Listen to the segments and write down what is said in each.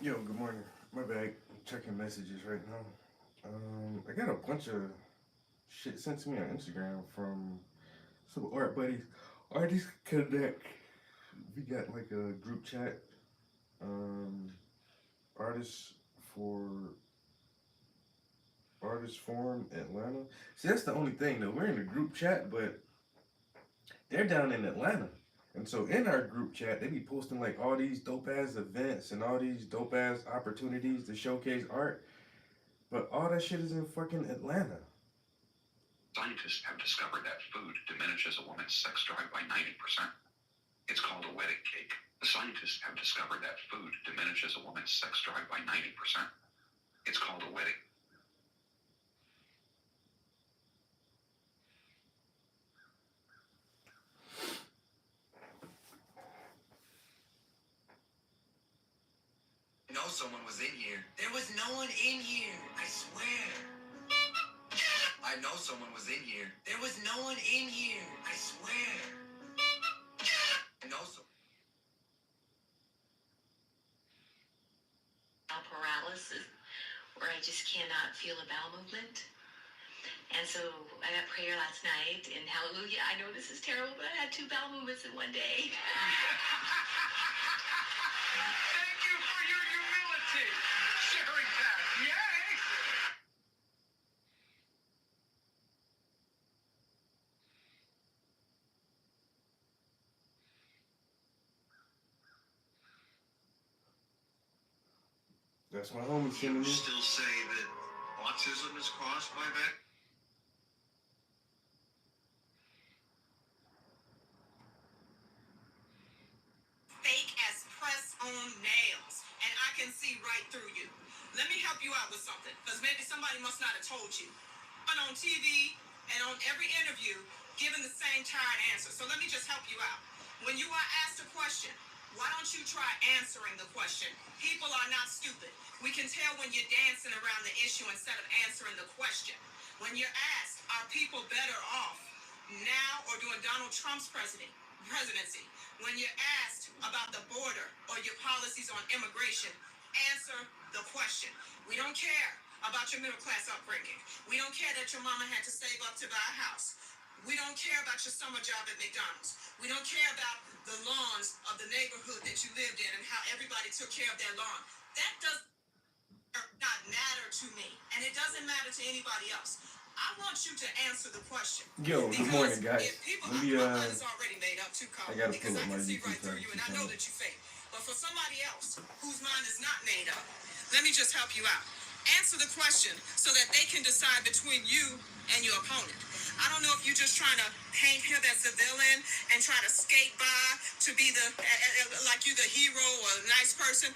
Yo, good morning. My bad. Checking messages right now. I got a bunch of shit sent to me on Instagram from some art buddies. Artists Connect. We got like a group chat. Um, artists for Artist Forum Atlanta. See, that's the only thing though. We're in a group chat, but they're down in Atlanta. And so in our group chat, they be posting like all these dope ass events and all these dope ass opportunities to showcase art. But all that shit is in fucking Atlanta. Scientists have discovered that food diminishes a woman's sex drive by 90%. It's called a wedding cake. The scientists have discovered that food diminishes a woman's sex drive by 90%. It's called a wedding. I know someone was in here. There was no one in here. I swear. I know someone was in here. There was no one in here. I swear. I know so. Paralysis, where I just cannot feel a bowel movement. And so I got prayer last night, and hallelujah, I know this is terrible, but I had two bowel movements in one day. Thank you for your humility. Sharing that. Yay! That's my homie You sending me. still say that autism is caused by that? Fake as press on nails, and I can see right through you. Let me help you out with something, because maybe somebody must not have told you. On TV and on every interview, giving the same tired answer. So let me just help you out. When you are asked a question, why don't you try answering the question? People are not stupid. We can tell when you're dancing around the issue instead of answering the question. When you're asked, are people better off now or during Donald Trump's presidency? When you're asked about the border or your policies on immigration, answer the question. We don't care about your middle class upbringing. We don't care that your mama had to save up to buy a house. We don't care about your summer job at McDonald's. We don't care about the lawns of the neighborhood that you lived in and how everybody took care of their lawn. That does not matter to me, and it doesn't matter to anybody else. I want you to answer the question. Yo, good morning, guys. If people, Let me, my mind is already made up too, I Carl, gotta because pull up I my can see YouTube right through you, and I know channel. that you fake. But for somebody else whose mind is not made up, let me just help you out. Answer the question so that they can decide between you and your opponent. I don't know if you're just trying to paint him as the villain and try to skate by to be the like you the hero or a nice person.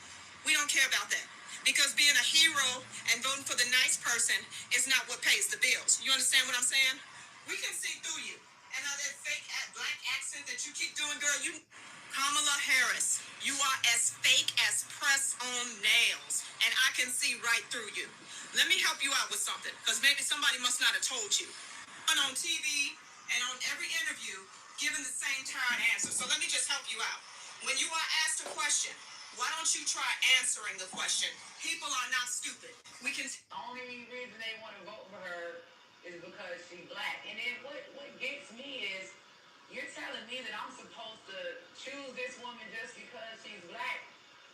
We don't care about that. Because being a hero and voting for the nice person is not what pays the bills. You understand what I'm saying? We can see through you. And now that fake black accent that you keep doing, girl, you Kamala Harris, you are as fake as press on nails. And I can see right through you. Let me help you out with something, because maybe somebody must not have told you. And on TV and on every interview, giving the same tired answer. So let me just help you out. When you are asked a question, why don't you try answering the question? People are not stupid. We can. The only reason they want to vote for her is because she's black. And then what gets me is you're telling me that I'm supposed to choose this woman just because she's black.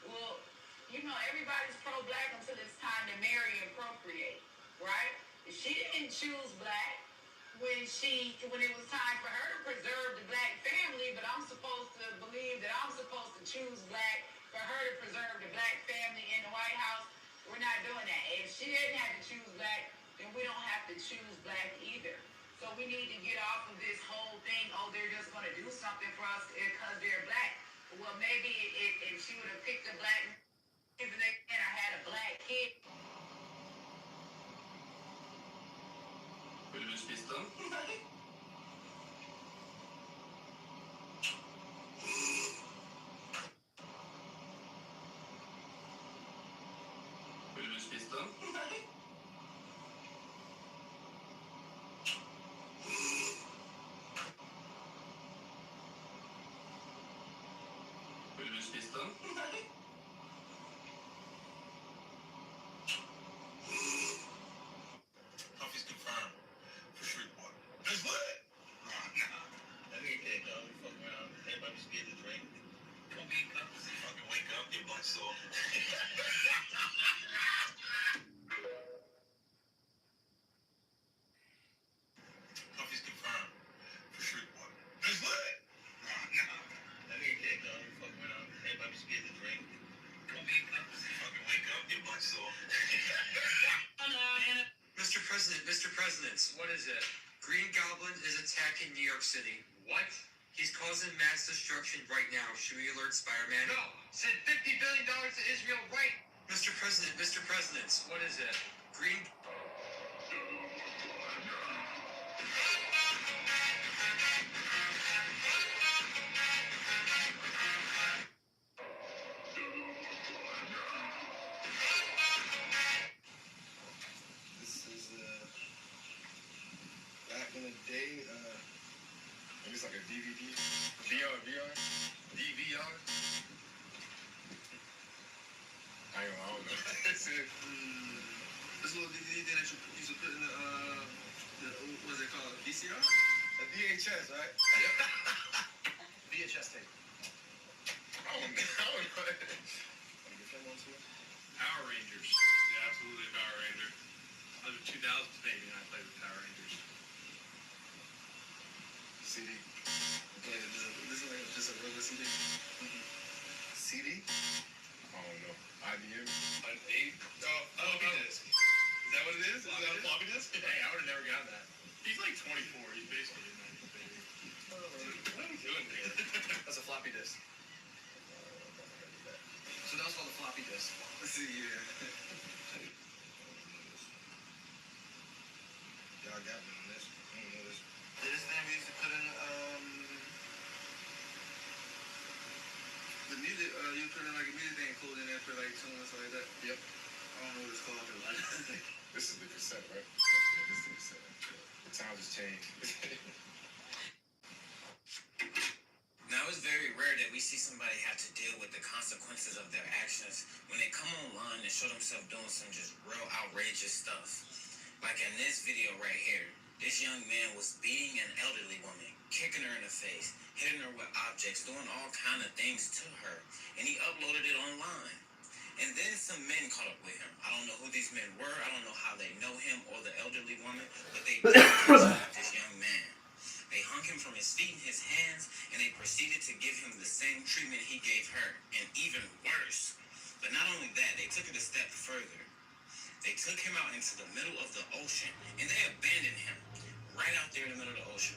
Well, you know, everybody's pro-black until it's time to marry and procreate, right? She didn't choose black when it was time for her to preserve the black family, but I'm supposed to believe that I'm supposed to choose black for her to preserve the black family in the White House. We're not doing that. If she didn't have to choose black, then we don't have to choose black either. So we need to get off of this whole thing, oh, they're just going to do something for us because they're black. Well, maybe if she would have picked a black man or had a black kid. Vill du spise den? Vill du spise den? Vill du spise den? Presidents, what is it? Green Goblin is attacking New York City. What? He's causing mass destruction right now. Should we alert Spider-Man? No! Send $50 billion to Israel right! Mr. President, what is it? Green... This is back in the day. Maybe it's like a DVD. VR. DVR. I don't know. This little DVD thing that you used to put in the what's it called? VCR? A VHS, right? Yep. VHS tape. I don't know. Power Rangers. Yeah, absolutely a Power Ranger. I was a 2000s baby and I played with Power Rangers. CD. Okay, this is like just a regular CD. CD? I don't know. IBM? An 8? Floppy disk. Is that what it is? Is that a floppy disk? Hey, I would have never gotten that. He's like 24. He's basically a 90s baby. What are we doing here? That's a floppy disk. So that was called a floppy disk. Let's see, yeah. Y'all got me on this. I don't know this. This thing we used to put in the music, you put in like a music thing, included in there for like tunes and stuff like that. Yep. I don't know what it's called. This is the cassette, right? Yeah, this is the cassette. The times has changed. Now, it's very rare that we see somebody have to deal with the consequences of their actions when they come online and show themselves doing some just real outrageous stuff. Like in this video right here, this young man was beating an elderly woman, kicking her in the face, hitting her with objects, doing all kind of things to her, and he uploaded it online. And then some men caught up with him. I don't know who these men were. I don't know how they know him or the elderly woman, but they did this young man. They hung him from his feet and his hands, and they proceeded to give him the same treatment he gave her, and even worse. But not only that, they took it a step further. They took him out into the middle of the ocean, and they abandoned him right out there in the middle of the ocean.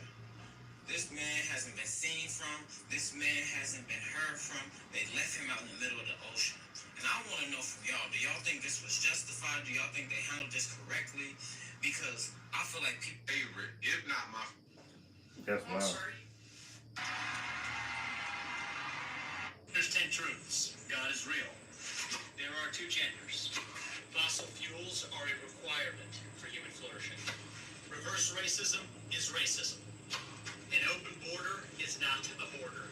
This man hasn't been seen from. This man hasn't been heard from. They left him out in the middle of the ocean. And I want to know from y'all, do y'all think this was justified? Do y'all think they handled this correctly? Because I feel like people... Favorite, if not my That's wild. There's 10 truths. God is real. There are 2 genders. Fossil fuels are a requirement for human flourishing. Reverse racism is racism. An open border is not a border.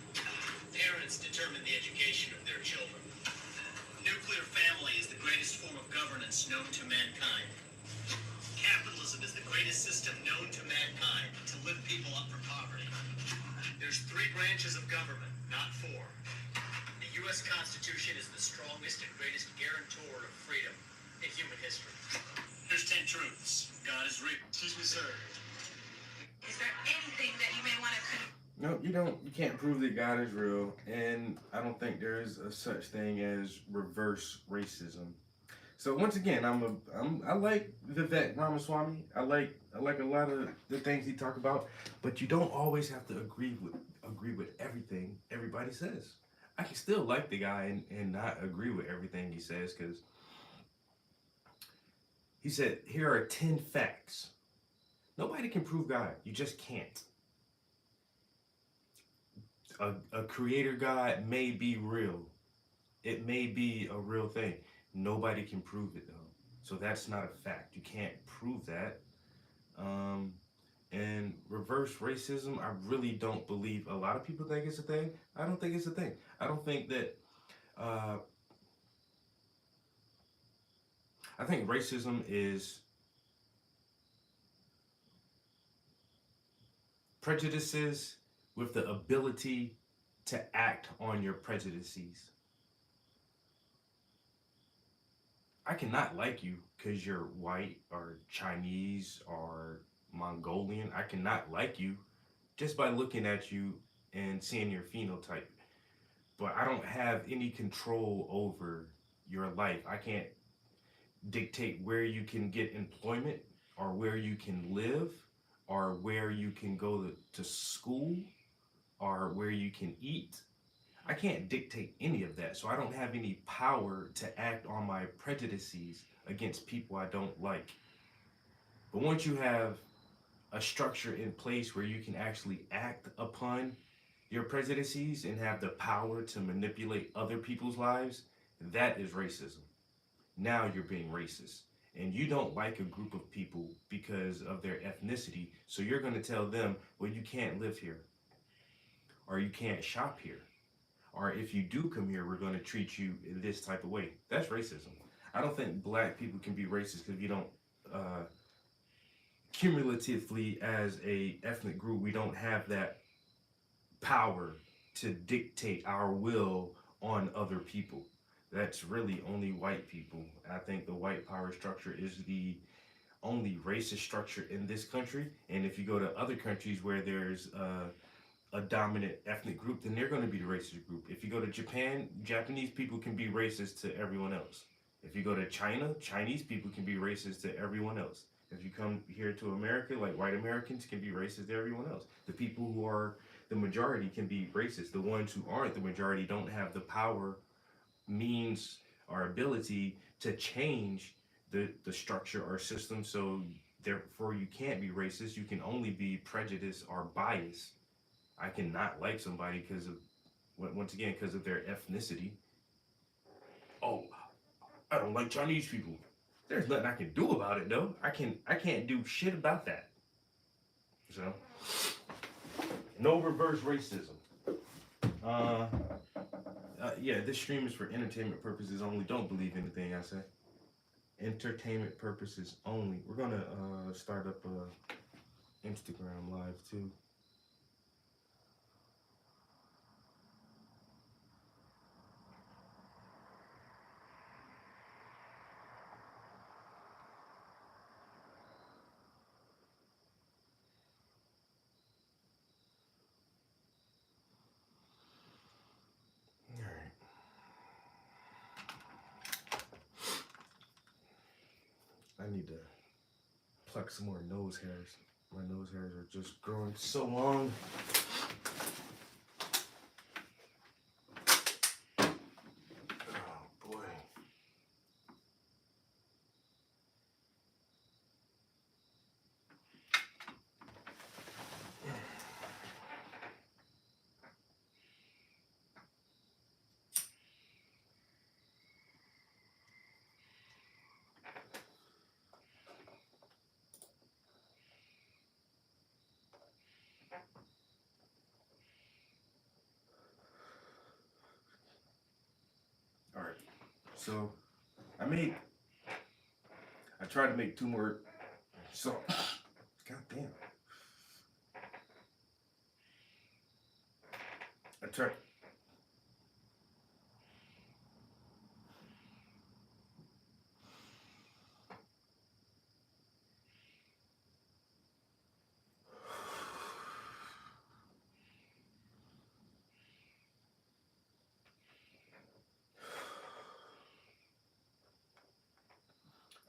Parents determine the education of their children. Nuclear family is the greatest form of governance known to mankind. Capitalism is the greatest system known to mankind to lift people up from poverty. There's 3 branches of government, not 4. The U.S. Constitution is the strongest and greatest guarantor of freedom in human history. There's 10 truths. God is real. Excuse me, sir. Is there anything that you may want to No, you don't. You can't prove that God is real, and I don't think there is a such thing as reverse racism. So once again, I like Vivek Ramaswamy. I like a lot of the things he talk about, but you don't always have to agree with everything everybody says. I can still like the guy and not agree with everything he says, because he said here are 10 facts. Nobody can prove God. You just can't. A creator God may be real. It may be a real thing. Nobody can prove it though. So that's not a fact. You can't prove that. And reverse racism, I really don't believe a lot of people think it's a thing. I don't think it's a thing. I don't think that, I think racism is prejudices with the ability to act on your prejudices. I cannot like you because you're white or Chinese or Mongolian. I cannot like you just by looking at you and seeing your phenotype. But I don't have any control over your life. I can't dictate where you can get employment or where you can live, or where you can go to school, or where you can eat. I can't dictate any of that, so I don't have any power to act on my prejudices against people I don't like. But once you have a structure in place where you can actually act upon your prejudices and have the power to manipulate other people's lives, that is racism. Now you're being racist. And you don't like a group of people because of their ethnicity, so you're going to tell them, well, you can't live here, or you can't shop here, or if you do come here, we're going to treat you in this type of way. That's racism. I don't think black people can be racist because you don't, cumulatively as a ethnic group, we don't have that power to dictate our will on other people. That's really only white people. I think the white power structure is the only racist structure in this country. And if you go to other countries where there's a dominant ethnic group, then they're going to be the racist group. If you go to Japan, Japanese people can be racist to everyone else. If you go to China, Chinese people can be racist to everyone else. If you come here to America, like white Americans can be racist to everyone else. The people who are the majority can be racist. The ones who aren't the majority don't have the power, means, or ability to change the structure or system. So therefore you can't be racist. You can only be prejudiced or biased. I cannot like somebody because of, once again, because of their ethnicity. Oh, I don't like Chinese people. There's nothing I can do about it though. I can't do shit about that. So no reverse racism. Yeah, this stream is for entertainment purposes only. Don't believe anything I say. Entertainment purposes only. We're gonna start up a Instagram live too. I need to pluck some more nose hairs. My nose hairs are just growing so long. Oh boy. Alright, so I tried to make 2 more, so, god damn. I tried.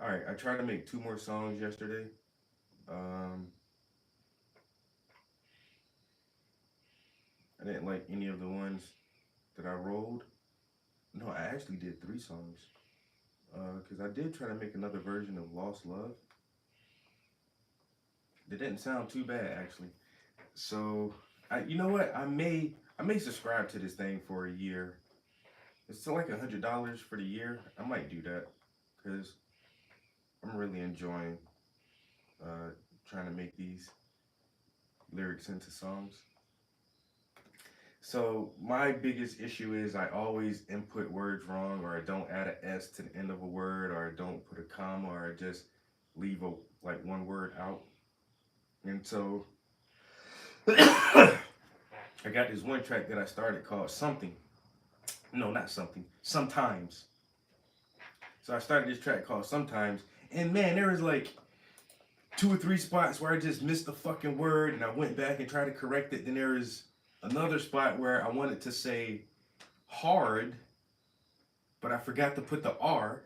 Alright, I tried to make 2 more songs yesterday. I didn't like any of the ones that I rolled. No, I actually did 3 songs. Because I did try to make another version of Lost Love. It didn't sound too bad, actually. So, you know what? I may subscribe to this thing for a year. It's still like $100 for the year. I might do that. Because I'm really enjoying trying to make these lyrics into songs. So my biggest issue is I always input words wrong, or I don't add an S to the end of a word, or I don't put a comma, or I just leave like one word out. And so I got this one track that I started called Something. No, not Something. Sometimes. So I started this track called Sometimes, and man, there was like 2 or 3 spots where I just missed the fucking word, and I went back and tried to correct it. Then there was another spot where I wanted to say hard, but I forgot to put the R,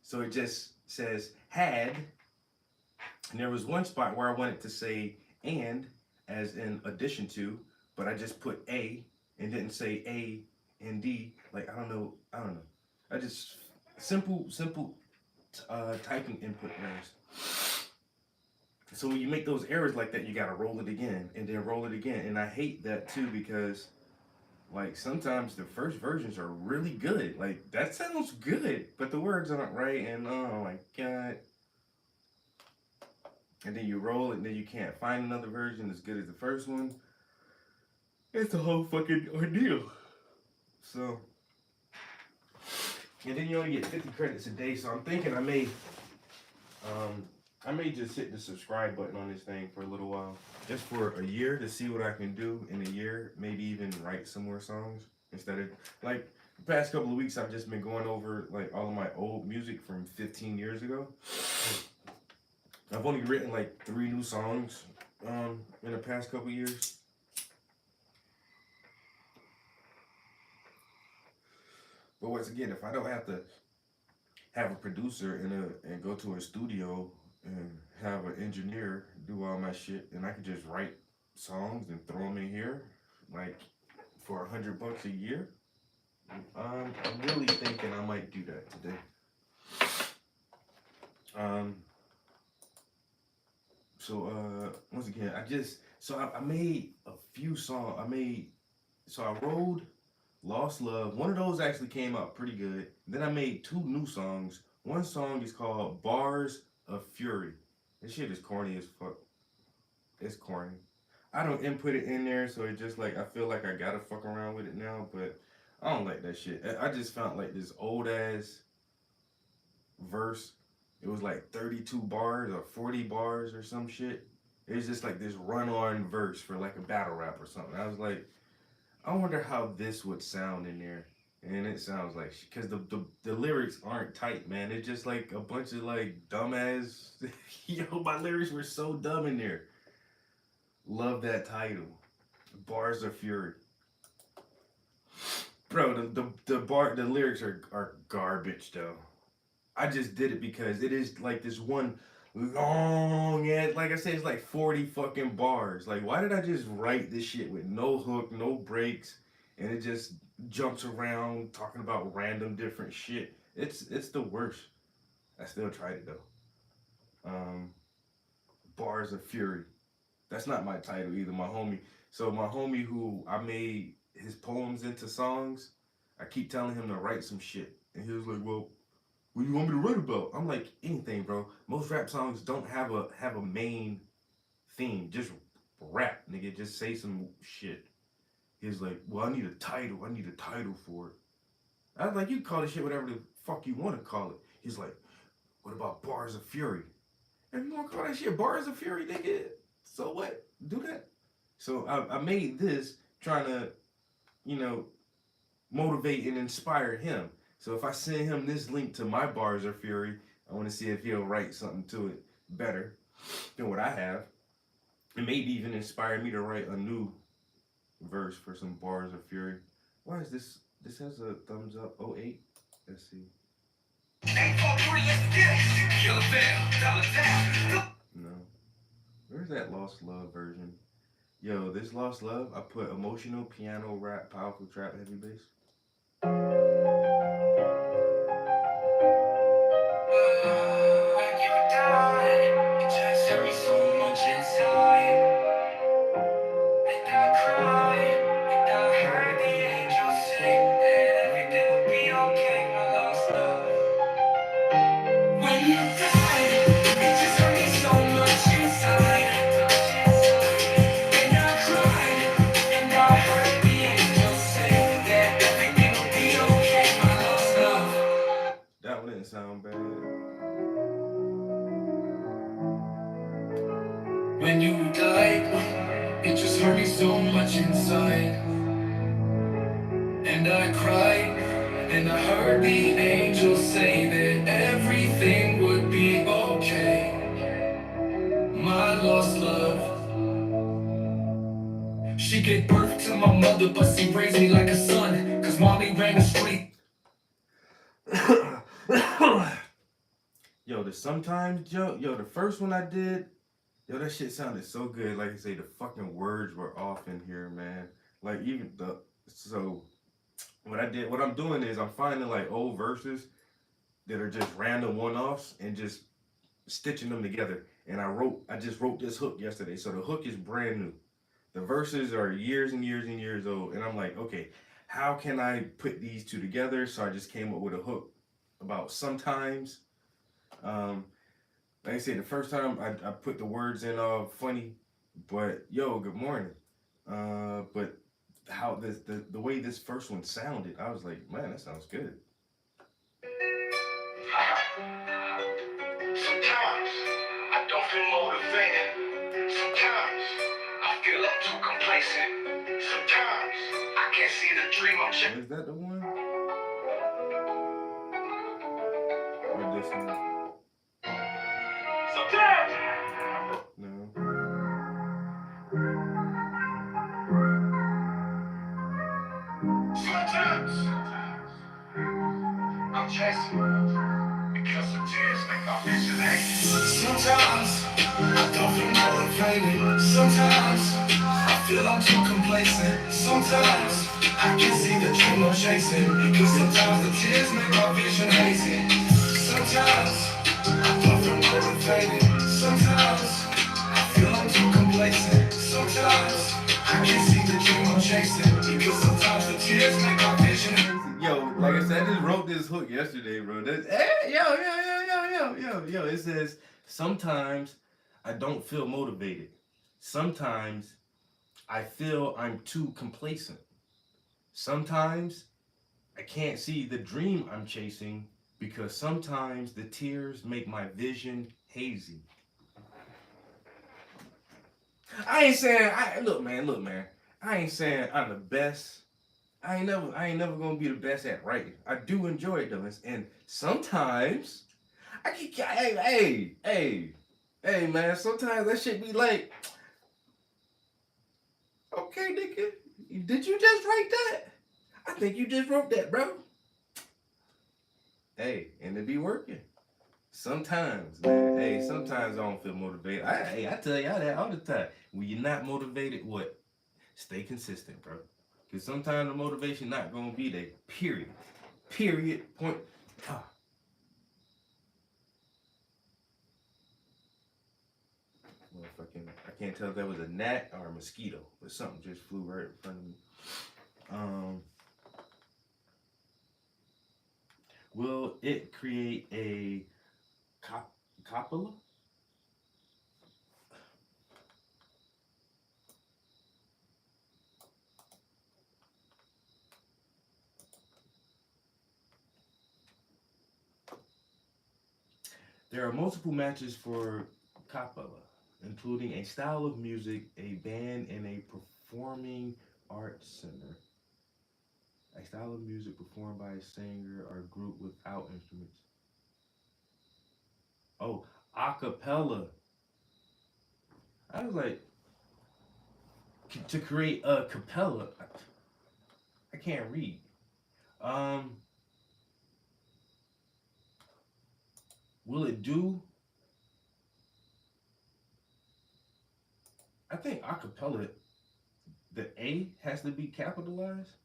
so it just says had. And there was one spot where I wanted to say and, as in addition to, but I just put A and didn't say A and D. Like, I don't know. I just, simple typing input errors. So when you make those errors like that, you gotta roll it again and then roll it again. And I hate that too, because like sometimes the first versions are really good. Like, that sounds good, but the words aren't right, and oh my god. And then you roll it, and then you can't find another version as good as the first one. It's a whole fucking ordeal. So, and then you only get 50 credits a day. So I'm thinking I may just hit the subscribe button on this thing for a little while, just for a year, to see what I can do in a year. Maybe even write some more songs instead of, like, the past couple of weeks I've just been going over like all of my old music from 15 years ago. I've only written like 3 new songs in the past couple years. But once again, if I don't have to have a producer and go to a studio and have an engineer do all my shit, and I can just write songs and throw them in here, like for $100 a year, I'm really thinking I might do that today. So once again, I made a few songs. I wrote Lost Love. One of those actually came out pretty good. Then I made 2 new songs. One song is called Bars of Fury. This shit is corny as fuck. It's corny. I don't input it in there, so it's just like I feel like I gotta fuck around with it now, but I don't like that shit. I just found like this old ass verse. It was like 32 bars or 40 bars or some shit. It was just like this run-on verse for like a battle rap or something. I was like, I wonder how this would sound in there. And it sounds like, because the lyrics aren't tight, man. It's just like a bunch of like dumbass, yo, my lyrics were so dumb in there. Love that title, Bars of Fury. Bro, the lyrics are garbage though. I just did it because it is like this one long ass, like I said, it's like 40 fucking bars. Like, why did I just write this shit with no hook, no breaks, and it just jumps around talking about random different shit? It's the worst. I still tried it though. Bars of Fury. That's not my title either. My homie who I made his poems into songs, I keep telling him to write some shit, and he was like, well, what do you want me to write about? I'm like, anything, bro. Most rap songs don't have a main theme. Just rap, nigga. Just say some shit. He's like, well, I need a title. I need a title for it. I was like, you can call this shit whatever the fuck you want to call it. He's like, what about Bars of Fury? If you want to call that shit Bars of Fury, nigga, so what? Do that. So I made this trying to, motivate and inspire him. So if I send him this link to my Bars of Fury, I want to see if he'll write something to it better than what I have. And maybe even inspire me to write a new verse for some Bars of Fury. Why is this? This has a thumbs up. 08. Let's see. No. Where's that Lost Love version? Yo, this Lost Love, I put emotional, piano, rap, powerful, trap, heavy bass. Sound bad. When you died, it just hurt me so much inside. And I cried, and I heard the angels say that everything would be okay. My lost love. She gave birth to my mother, but she raised me like a son, 'cause mommy ran the street. Yo, the sometimes joke, yo, the first one I did, yo, that shit sounded so good. Like I say, the fucking words were off in here, man. Like even so what I'm doing is I'm finding like old verses that are just random one-offs and just stitching them together. And I just wrote this hook yesterday. So the hook is brand new. The verses are years and years and years old. And I'm like, okay, how can I put these two together? So I just came up with a hook about sometimes. Like I said, the first time I put the words in funny, but yo, good morning. But how the way this first one sounded, I was like, man, that sounds good. Sometimes I don't feel motivated. Sometimes I feel I'm too complacent. Sometimes I can't see the dream I'm chasing. Is that the one? Or this one? Sometimes. No. Sometimes I'm chasing because the tears make my vision ache. Sometimes I don't feel motivated. Sometimes I feel I'm too complacent. Sometimes I can see the dream I'm chasing because sometimes the tears make my vision hazy. Sometimes I don't feel motivated. Sometimes I feel I'm too complacent. Sometimes I can see the dream I'm chasing because sometimes the tears make my vision hazy. Yo, like I said, I just wrote this hook yesterday, bro. Yo. It says, sometimes I don't feel motivated. Sometimes I feel I'm too complacent. Sometimes I can't see the dream I'm chasing because sometimes the tears make my vision hazy. I ain't saying, look, man. I ain't saying I'm the best. I ain't never gonna be the best at writing. I do enjoy it though, and sometimes I can. Hey, man. Sometimes that shit be like, okay, nigga, did you just write that? I think you just wrote that, bro. Hey, and it be working. Sometimes, man. Hey, sometimes I don't feel motivated. I tell y'all that all the time. When you're not motivated, what? Stay consistent, bro. Because sometimes the motivation not going to be there. Period. Point. Motherfucking, I can't tell if that was a gnat or a mosquito, but something just flew right in front of me. Will it create a copula? There are multiple matches for copula, including a style of music, a band, and a performing arts center. A style of music performed by a singer or group without instruments. Oh, a cappella. I was like, to create a cappella. I can't read. Will it do? I think acapella, the A has to be capitalized.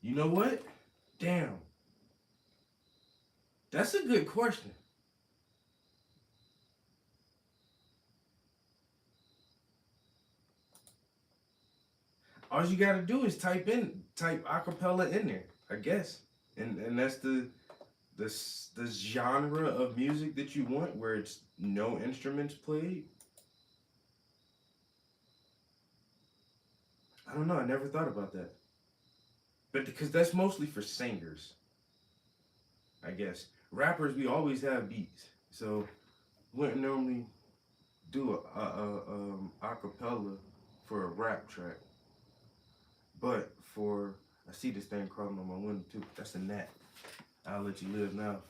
You know what? Damn. That's a good question. All you gotta do is type acapella in there, I guess. And that's the genre of music that you want, where it's no instruments played. I don't know, I never thought about that. But because that's mostly for singers, I guess. Rappers, we always have beats. So wouldn't normally do a acapella for a rap track. But I see this thing crawling on my window too. That's a gnat. I'll let you live now.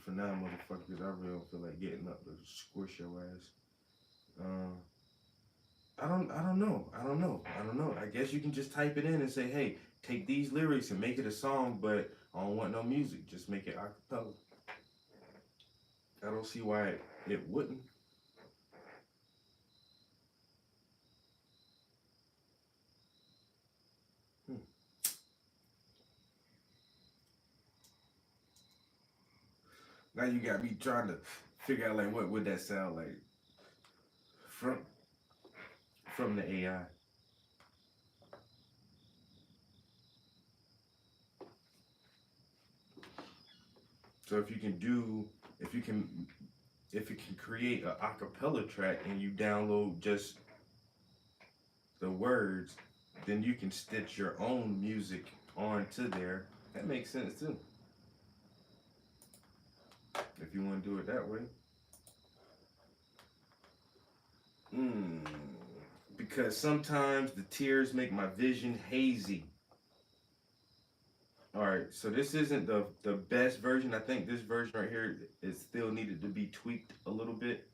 For now, motherfucker, because I really don't feel like getting up to squish your ass. I don't know. I guess you can just type it in and say, hey, take these lyrics and make it a song, but I don't want no music. Just make it acapella. I don't see why it wouldn't. Hmm. Now you got me trying to figure out like what would that sound like from the AI. So if you can if it can create a acapella track and you download just the words, then you can stitch your own music onto there. That makes sense too. If you want to do it that way. Because sometimes the tears make my vision hazy. Alright, so this isn't the best version. I think this version right here is still needed to be tweaked a little bit.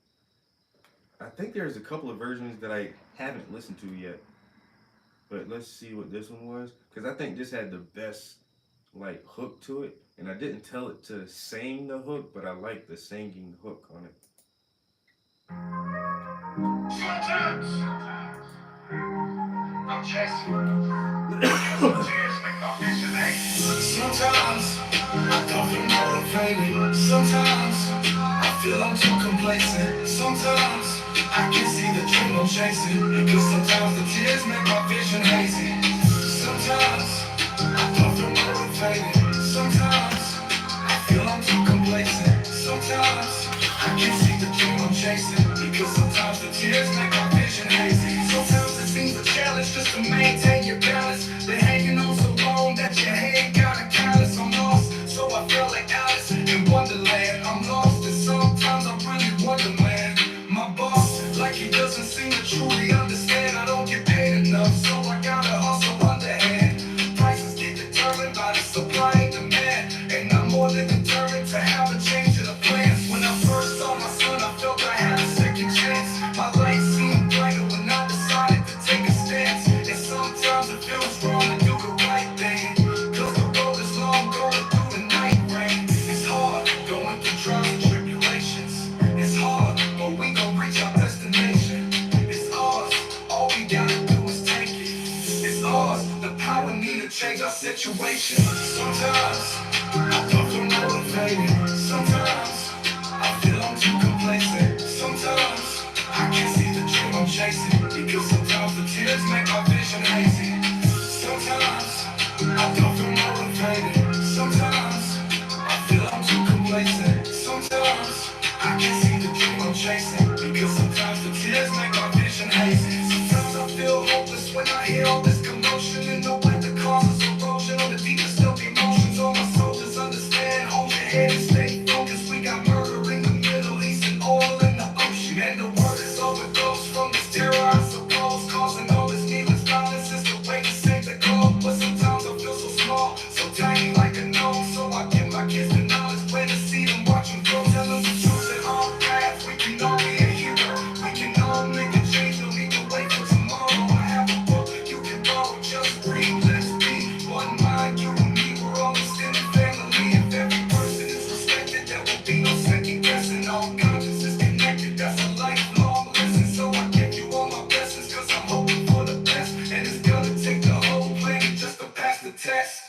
I think there's a couple of versions that I haven't listened to yet. But let's see what this one was. Because I think this had the best like hook to it. And I didn't tell it to sing the hook, but I like the singing hook on it. Sometimes I'm chasing. Tears make my vision hazy. Sometimes I don't feel motivated. Sometimes I feel I'm too complacent. Sometimes I can see the dream I'm chasing. Because sometimes the tears make my vision hazy. Sometimes I don't feel motivated. Sometimes I feel I'm too complacent. Sometimes I can see the dream I'm chasing. Because sometimes the tears make my vision hazy. Sometimes it seems a challenge just to maintain your balance. Been hanging on so long that your head got a callus. I'm lost, so I feel like Alice in Wonderland. I'm lost, and sometimes I really wonder, man. My boss, like he doesn't seem to truly understand. I don't get paid enough, so I gotta hustle underhand. Prices get determined by the supply and demand, and I'm more than determined to have a change of the plans. When I first saw my son, I felt I had a second chance. My life seemed brighter when I decided to take a stance. And sometimes it feels wrong to do the right thing, cause the road is long going through the night rain. It's hard going through trials and tribulations. It's hard, but we gon' reach our destination. It's ours, all we gotta do is take it. It's ours, the power need to change our situation. Sometimes I don't feel motivated. Sometimes I feel I'm too complacent. Sometimes I can't see the dream I'm chasing. Because sometimes the tears make my vision hazy. Sometimes I don't feel motivated. Sometimes I feel I'm too complacent. Sometimes I can't see the dream I'm chasing. Because sometimes the tears make my vision hazy. Sometimes I feel hopeless when I hear all this commotion. And know what the causes erosion on the deepest of emotions. All my soldiers understand, hold your head and stay focused. We got murder in the Middle East and oil in the ocean. And the word is overdose from this terror, I suppose. Causing all this needless violence is the way to save the globe. But sometimes I feel so small, so tiny like a gnome. So I give my kids the knowledge, plant a seed and watch them grow. Tell them the truth and all path, we can all be a hero. We can all make a change, no need to wait for tomorrow. I have a book you can borrow, just read. Let's be one mind, you and me, we're all extended family. If every person is respected, there will be no second guessing. All conscience is connected, that's a lifelong lesson. So I give you all my blessings, cause I'm hoping for the best. And it's gonna take the whole planet just to pass the test.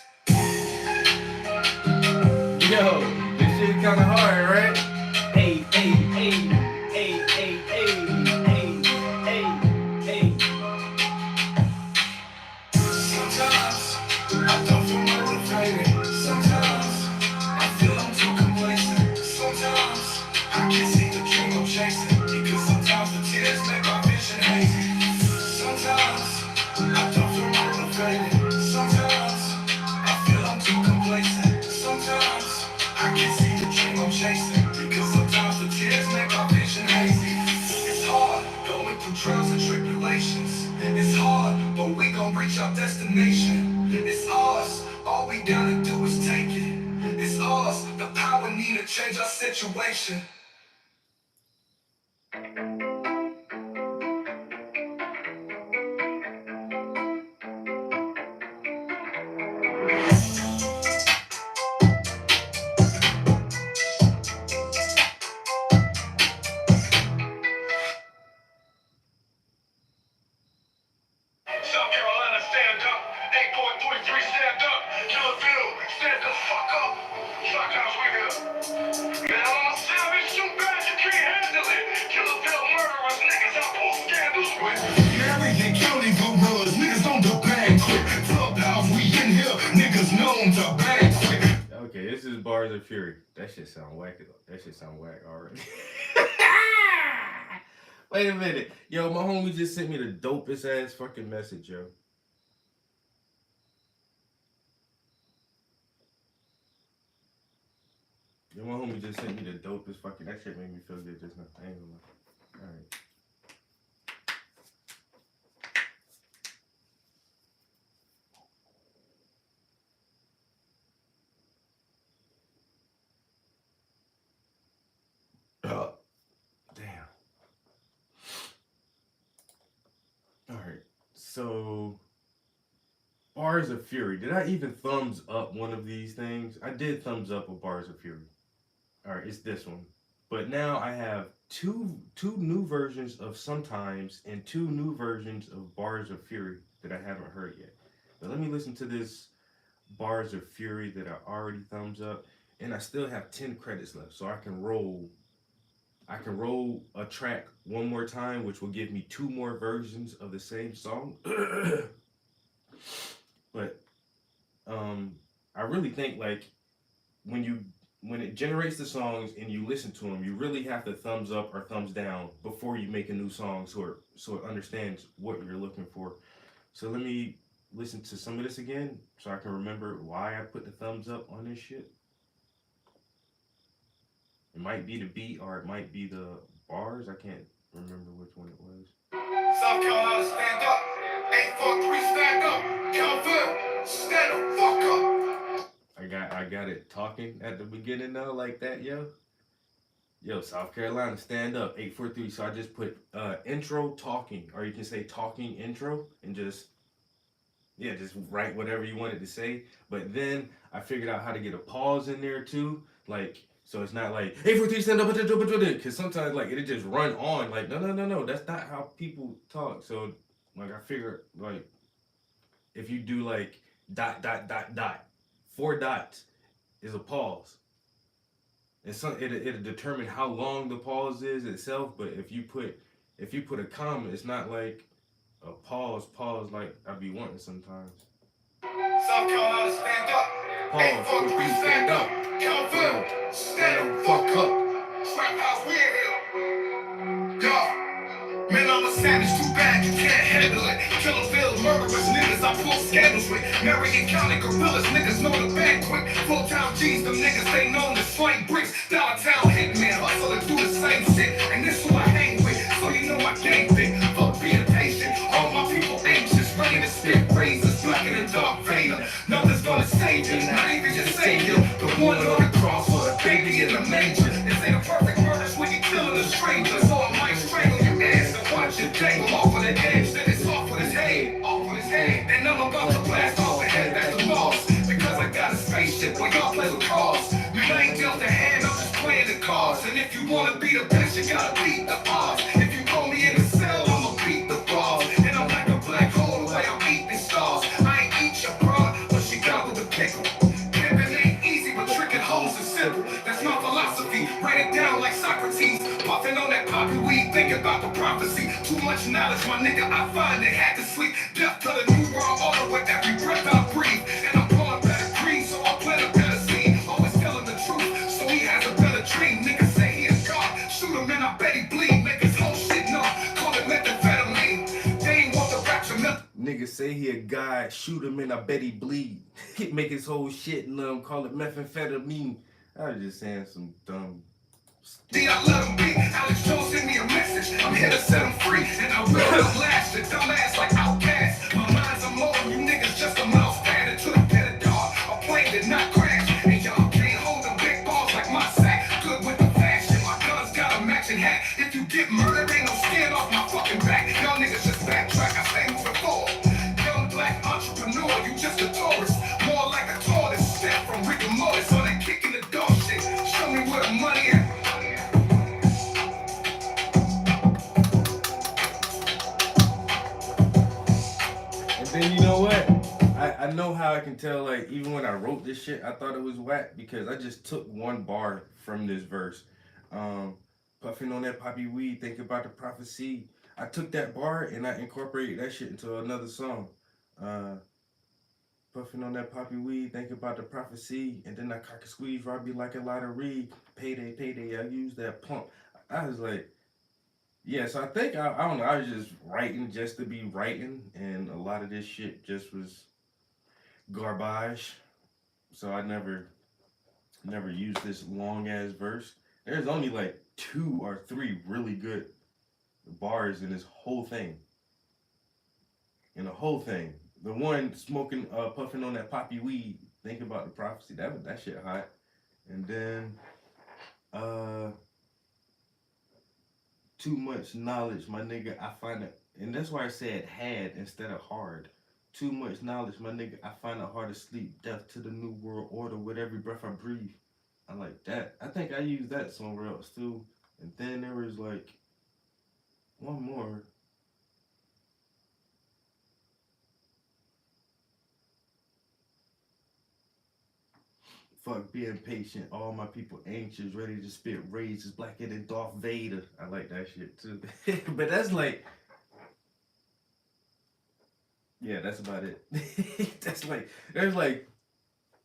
Yo, this shit kinda hard, right? Hey, hey, hey, hey, hey, hey, hey, hey, hey. Sometimes I don't feel motivated. Sometimes I feel I'm too complacent. Sometimes I can't see the dream I'm chasing. Because sometimes the tears make my vision hazy. Sometimes I don't feel motivated. Sometimes I feel I'm too complacent. Sometimes I can't see the dream I'm chasing. Because sometimes the tears make my vision hazy. It's hard going through trials and tribulations. It's hard, but we gon' reach our destination. It's ours, all we gotta do is take it. It's ours, the power need to change our situation. Bars of Fury. That shit sound whack. That shit sound whack already. Wait a minute. Yo, my homie just sent me the dopest ass fucking message, yo. Yo, my homie just sent me the dopest fucking... That shit made me feel good just now. I ain't gonna lie. Alright. Damn. Alright. So... Bars of Fury. Did I even thumbs up one of these things? I did thumbs up a Bars of Fury. Alright, it's this one. But now I have two new versions of Sometimes and 2 new versions of Bars of Fury that I haven't heard yet. But let me listen to this Bars of Fury that I already thumbs up. And I still have 10 credits left. So I can roll a track one more time, which will give me 2 more versions of the same song. But I really think like when it generates the songs and you listen to them, you really have to thumbs up or thumbs down before you make a new song so it understands what you're looking for. So let me listen to some of this again so I can remember why I put the thumbs up on this shit. It might be the beat or it might be the bars. I can't remember which one it was. South Carolina, stand up. 843, stand up. Calvin, stand the fuck up. I got it talking at the beginning though, like that, yo. Yo, South Carolina, stand up. 843. So I just put intro talking, or you can say talking intro, and just write whatever you wanted to say. But then I figured out how to get a pause in there too, like. So it's not like 843 stand up, because sometimes like it'll just run on like no, that's not how people talk. So like I figured like if you do like ... 4 dots is a pause. And it'll determine how long the pause is itself. But if you put a comma, it's not like a pause like I be wanting sometimes. South Carolina, stand up. Pause. 843, stand up. Calvin, stand the fuck up. Trap house, we in here. Yo, man, I'm a savage, too bad you can't handle it. Killerville, murderers, niggas I pull scandals with. Marion County gorillas, niggas know the band quick. Full-time G's, them niggas they known to slang bricks. Downtown hitman, hustle and do the same shit. And this who I hang with, so you know my gang thing. Fuck being patient, all my people anxious. Ready to spit razors, blacker than Darth Vader. Nothing's gonna save you, not even your savior. The one on the cross or the baby in the manger. This ain't a perfect murder's when you killing a stranger. So I might strangle your ass and watch your dangle off of the edge. Then it's off with his head, off with his head. And I'm about to blast off the head, that's the boss. Because I got a spaceship where y'all play with cars. You ain't dealt a hand, I'm just playing the cards. And if you wanna be the best, you gotta beat the odds. If you call me in the cell, I'ma beat the bars. And I'm like a black hole, the way I'm eating stars. I ain't eat your broad, but she got with the pickle. Pimpin' ain't easy, but tricking hoes is simple. That's my philosophy, write it down like Socrates. Puffin' on that poppy weed, think about the prophecy. Too much knowledge, my nigga, I find it had to sleep. Death to the new world order with every breath I breathe. And I'm blowing better green, so I plant a better seed. Always telling the truth, so he has a better dream. Niggas say he is God, shoot him and I bet he bleed. Make his whole shit numb, call it methamphetamine. They ain't want the rapture nothing. Niggas say he a guy, shoot him and I bet he bleed. Make his whole shit numb, call it methamphetamine. I was just saying some dumb. See, I let him be. Alex Jones sent me a message. I'm here to set him free. And I will outlast the dumbass like Outkast. My mind's a motor, you niggas just a mouse pad into the pit of dog. A plane did not crash. And y'all can't hold the big balls like my sack. Good with the fashion, my gun's got a matching hat. If you get murdered, ain't no skin off my fucking back. Y'all niggas just backtrack, I sang before. Young black entrepreneur, you just a tourist. More like a tortoise. Step from Rick and Mortis on that kick in the door shit. Show me where the money at. Then you know what? I know how I can tell, like, even when I wrote this shit, I thought it was whack because I just took one bar from this verse. Puffing on that poppy weed, think about the prophecy. I took that bar and I incorporated that shit into another song. Puffing on that poppy weed, think about the prophecy, and then I cock a squeeze, rob you like a lottery. Payday, payday, I use that pump. I was like, yeah, so I think, I don't know, I was just writing just to be writing, and a lot of this shit just was garbage. So I never used this long ass verse. There's only like 2 or 3 really good bars in this whole thing. In the whole thing. The one smoking, puffing on that poppy weed, think about the prophecy. That shit hot. And then, too much knowledge, my nigga. I find it, and that's why I said had instead of hard. Too much knowledge, my nigga. I find it hard to sleep. Death to the new world order with every breath I breathe. I like that. I think I used that somewhere else too. And then there was like one more. Fuck being patient, all my people anxious, ready to spit rage, is blacker than Darth Vader. I like that shit too. But that's like, yeah, that's about it. That's like, there's like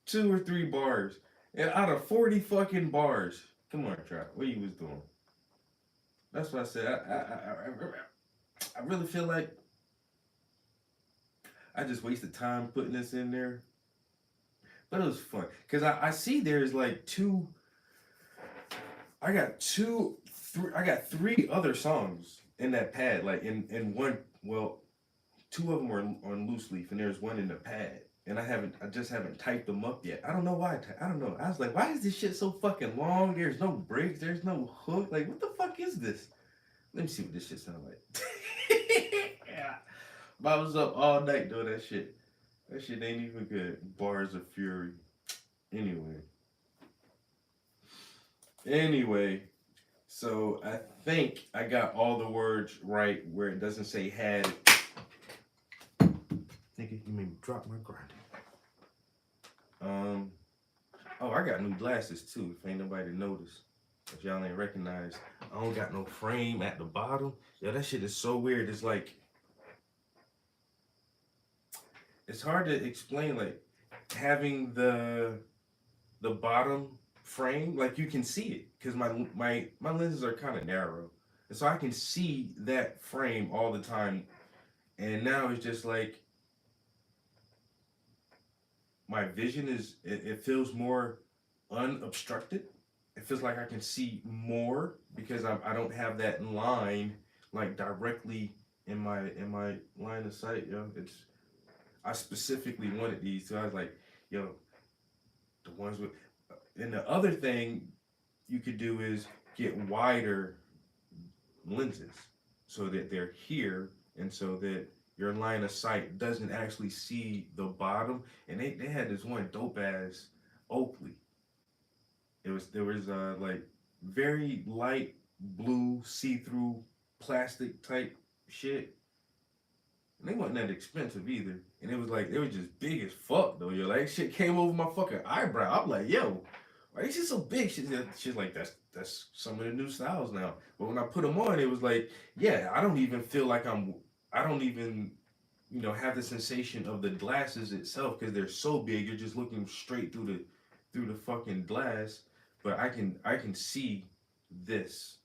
2 or 3 bars. And out of 40 fucking bars, come on, Trap, what you was doing? That's what I said. I really feel like I just wasted time putting this in there. But it was fun. Because I see there's like 2. I got 3 other songs in that pad. Like in one, well, 2 of them are on loose leaf, and there's one in the pad. And I just haven't typed them up yet. I don't know why. I don't know. I was like, why is this shit so fucking long? There's no breaks. There's no hook. Like, what the fuck is this? Let me see what this shit sounds like. Yeah. But I was up all night doing that shit. That shit ain't even good. Bars of Fury. Anyway, so I think I got all the words right where it doesn't say had. Nigga, you made me drop my grinder. Oh, I got new glasses too, if ain't nobody noticed. If y'all ain't recognized, I don't got no frame at the bottom. Yo, that shit is so weird. It's like, it's hard to explain, like, having the bottom frame, like, you can see it, because my lenses are kind of narrow. And so I can see that frame all the time. And now it's just like, my vision is, it feels more unobstructed. It feels like I can see more because I don't have that line like directly in my line of sight. Yo, I specifically wanted these, so I was like, yo, the ones with. And the other thing you could do is get wider lenses so that they're here, and so that your line of sight doesn't actually see the bottom. And they had this one dope ass Oakley. There was like very light blue see-through plastic type shit. And they wasn't that expensive either. And it was like, they were just big as fuck though. Yo, like shit came over my fucking eyebrow. I'm like, yo, why is shit so big? She's like, that's some of the new styles now. But when I put them on, it was like, yeah, I don't even feel like I don't even, have the sensation of the glasses itself, because they're so big. You're just looking straight through the fucking glass. But I can see this.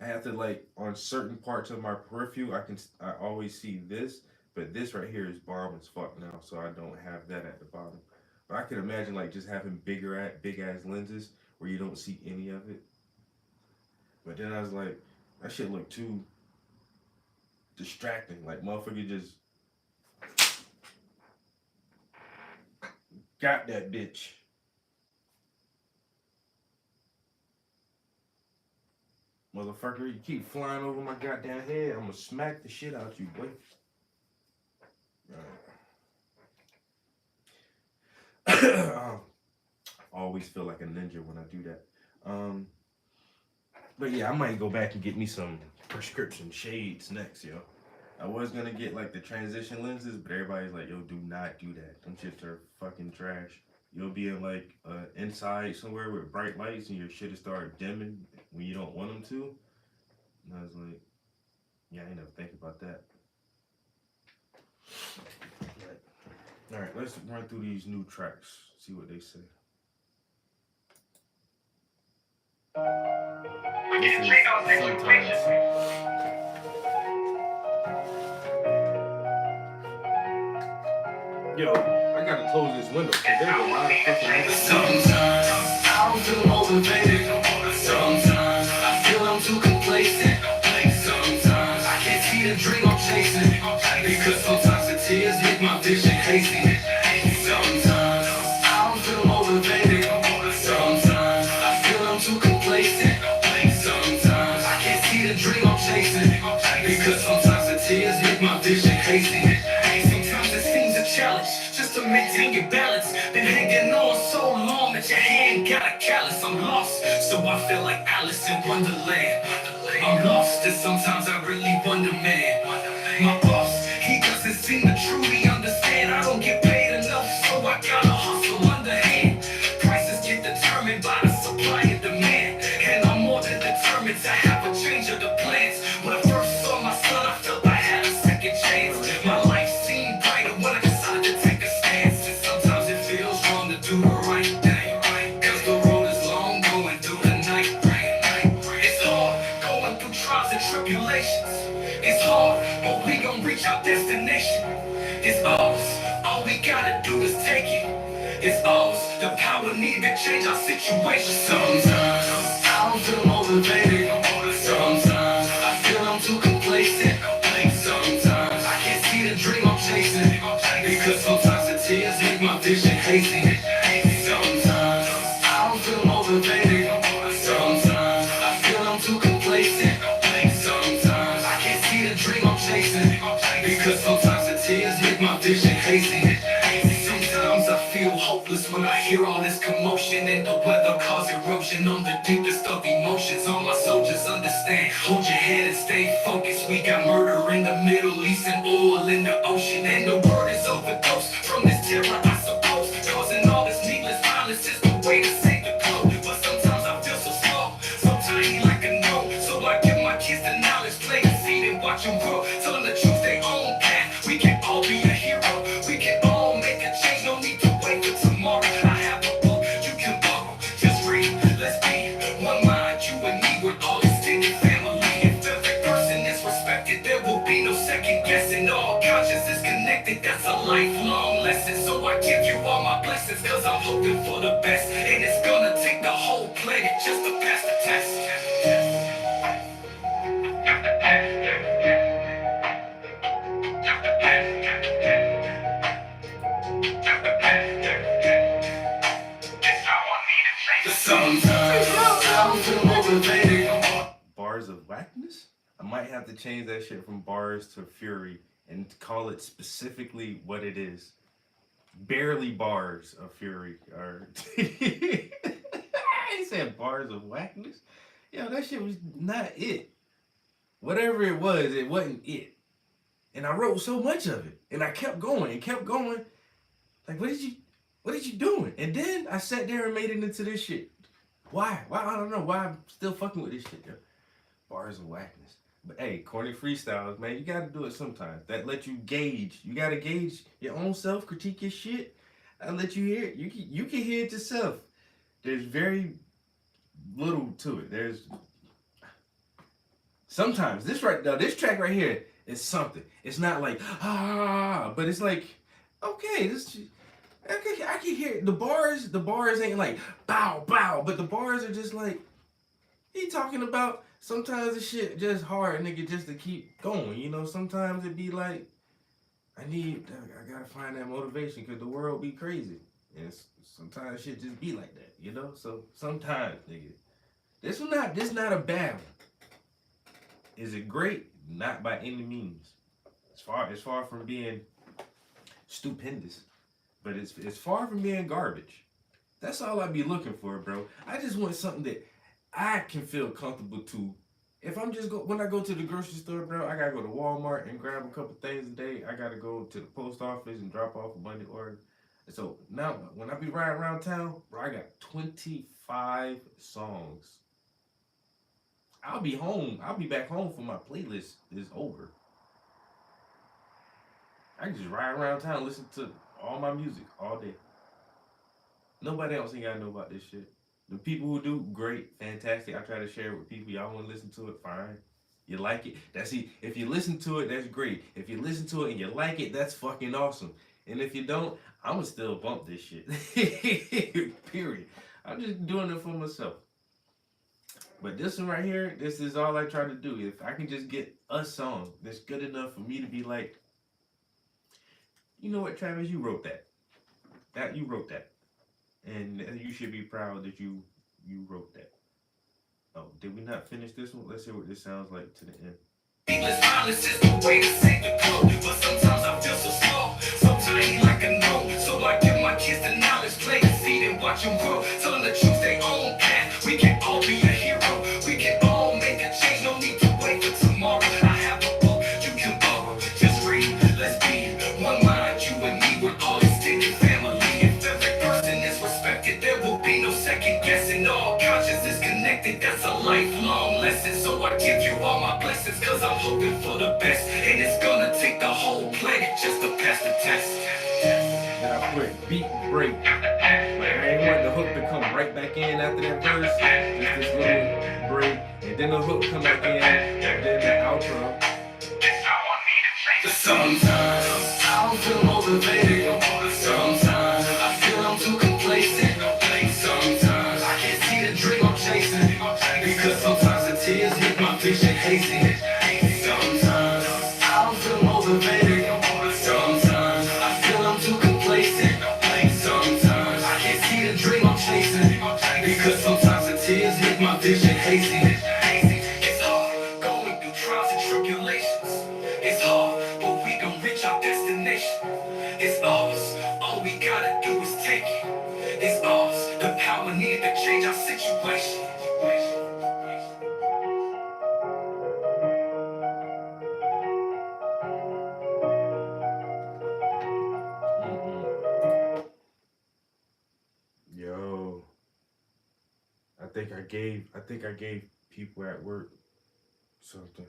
I have to, like, on certain parts of my peripheral, I always see this, but this right here is bomb as fuck now, so I don't have that at the bottom. But I can imagine, like, just having big ass lenses where you don't see any of it. But then I was like, that shit look too distracting. Like, motherfucker just got that bitch. Motherfucker, you keep flying over my goddamn head, I'm gonna smack the shit out you, boy. Always feel like a ninja when I do that. But yeah, I might go back and get me some prescription shades next, yo. I was gonna get like the transition lenses, but everybody's like, yo, do not do that. Them shits are fucking trash. You'll be in like inside somewhere with bright lights and your shit will start dimming when you don't want them to. And I was like, yeah, I ain't never think about that. All right, let's run through these new tracks. See what they say. This is Sometimes. Yo, I gotta close this window because there's a lot of fucking noise. Sometimes I don't feel motivated. Sometimes I feel I'm too complacent. Sometimes I can't see the dream I'm chasing. Because sometimes the tears make my vision hazy. Sometimes I don't feel motivated. Sometimes I feel I'm too complacent. Sometimes I can't see the dream I'm chasing. Because sometimes the tears make my vision hazy. Sometimes it seems a challenge just to maintain your balance. Been hanging on so long that your hand got a callus. I'm lost, so I feel like Alice in Wonderland. I'm lost, and sometimes I really wonder, man. My boss, he doesn't seem to truly understand. I don't get paid enough, so I gotta hustle underhand. Prices get determined by the supply and demand, and I'm more than determined to have a change of the plans. When I first saw my son, I felt I had a second chance. My life seemed brighter when I decided to take a stance. And sometimes it feels wrong to do the right thing, cause the road is long going through the night. It's hard going through trials and tribulations. It's hard, but we gon' reach our destination. It's ours, all we gotta do is take it. It's ours, the power needed to change our situation. Sometimes I don't feel motivated. Sometimes I feel I'm too complacent. Sometimes I can't see the dream I'm chasing. Because sometimes the tears make my vision hazy. Sometimes I don't feel motivated. Sometimes I feel I'm too complacent. Sometimes I can't see the dream I'm chasing. Because sometimes the tears make my vision hazy. Sometimes I feel hopeless when I hear all this commotion, and the weather cause erosion on the deepest of emotions. All my soldiers understand, hold your head and stay focused. We got murder in the Middle East and oil in the ocean, and the word is overdose from this terror, I suppose. Causing all this needless violence is the way to save the globe. But sometimes I feel so slow, so tiny like a no. So I give my kids the knowledge, play a seed and watch them grow. Tell them to choose their own path. We can all be a hero. We can all make a change. No need to wait for tomorrow. I have a book you can borrow. Just read. Let's be one mind, you and me, with all extended family. If every person is respected, there will be no second guessing. All conscience is connected. That's a lifelong lesson. So I give you all my blessings, cause I'm hoping for the best. And it's gonna take the whole planet just to pass the test. Sometimes I don't feel motivated. Bars of whackness? I might have to change that shit from bars to fury and call it specifically what it is. Barely bars of fury. Or I said bars of whackness. Yo, that shit was not it. Whatever it wasn't it. And I wrote so much of it. And I kept going and kept going. Like, what did you doing? And then I sat there and made it into this shit. Why? I don't know why I'm still fucking with this shit, yo. Bars of whackness. But hey, corny freestyles, man, you gotta do it sometimes. That lets you gauge. You gotta gauge your own self, critique your shit. I let you hear it. You can hear it yourself. There's very little to it. There's sometimes this track right here is something. It's not like but it's like, okay, I can hear it. The bars ain't like bow bow, but the bars are just like, he talking about sometimes the shit just hard, nigga, just to keep going, you know. Sometimes it be like, I gotta find that motivation because the world be crazy, and sometimes shit just be like that, you know. So sometimes, nigga, this not a bad one. Is it great? Not by any means. It's far from being stupendous, but it's far from being garbage. That's all I be looking for, bro. I just want something that I can feel comfortable to. If I'm just when I go to the grocery store, bro, I gotta go to Walmart and grab a couple things a day. I gotta go to the post office and drop off a money order. So now when I be riding around town, bro, I got 25 songs. I'll be home. I'll be back home for my playlist is over. I can just ride around town, listen to all my music all day. Nobody else ain't gotta know about this shit. The people who do, great, fantastic. I try to share it with people. Y'all want to listen to it, fine. You like it? That's it. If you listen to it, that's great. If you listen to it and you like it, that's fucking awesome. And if you don't, I'ma still bump this shit. Period. I'm just doing it for myself. But this one right here, this is all I try to do. If I can just get a song that's good enough for me to be like, you know what, Travis, you wrote that. You wrote that. And you should be proud that you wrote that. Oh, did we not finish this one? Let's see what this sounds like to the end. English violence is the way to save the globe. But sometimes I feel so slow, so tiny like a no. So I give my kids the knowledge, play the seed and watch them grow. Tell them to choose their own path. We can all be a hero. We can all make a change. No need to wait for tomorrow. I have a book you can borrow. Just read. Let's be one mind, you and me. We're all extended family. If every person is respected, there will be no second guessing. All conscious is connected. That's a lifelong lesson. So I give you all my blessings, cause I'm hoping for the best. And it's gonna take the whole planet just to pass the test. Then I put beat break. Like I ain't want the hook to come right back in after that verse. Just this little break. And then the hook come back in. And then the outro. Sometimes I don't feel motivated. Sometimes I feel I'm too complacent. Sometimes I can't see the dream I'm chasing. Because sometimes the tears hit my vision hazy. Sometimes I don't feel motivated. Sometimes I feel I'm too complacent. Sometimes I can't see the dream I'm chasing. Because sometimes the tears hit my vision hazy. It's hard going through trials and tribulations. It's hard, but we gon' reach our destination. It's ours, all we gotta do is take it. It's ours, the power needed to change our situation. Yo. I think I gave people at work something.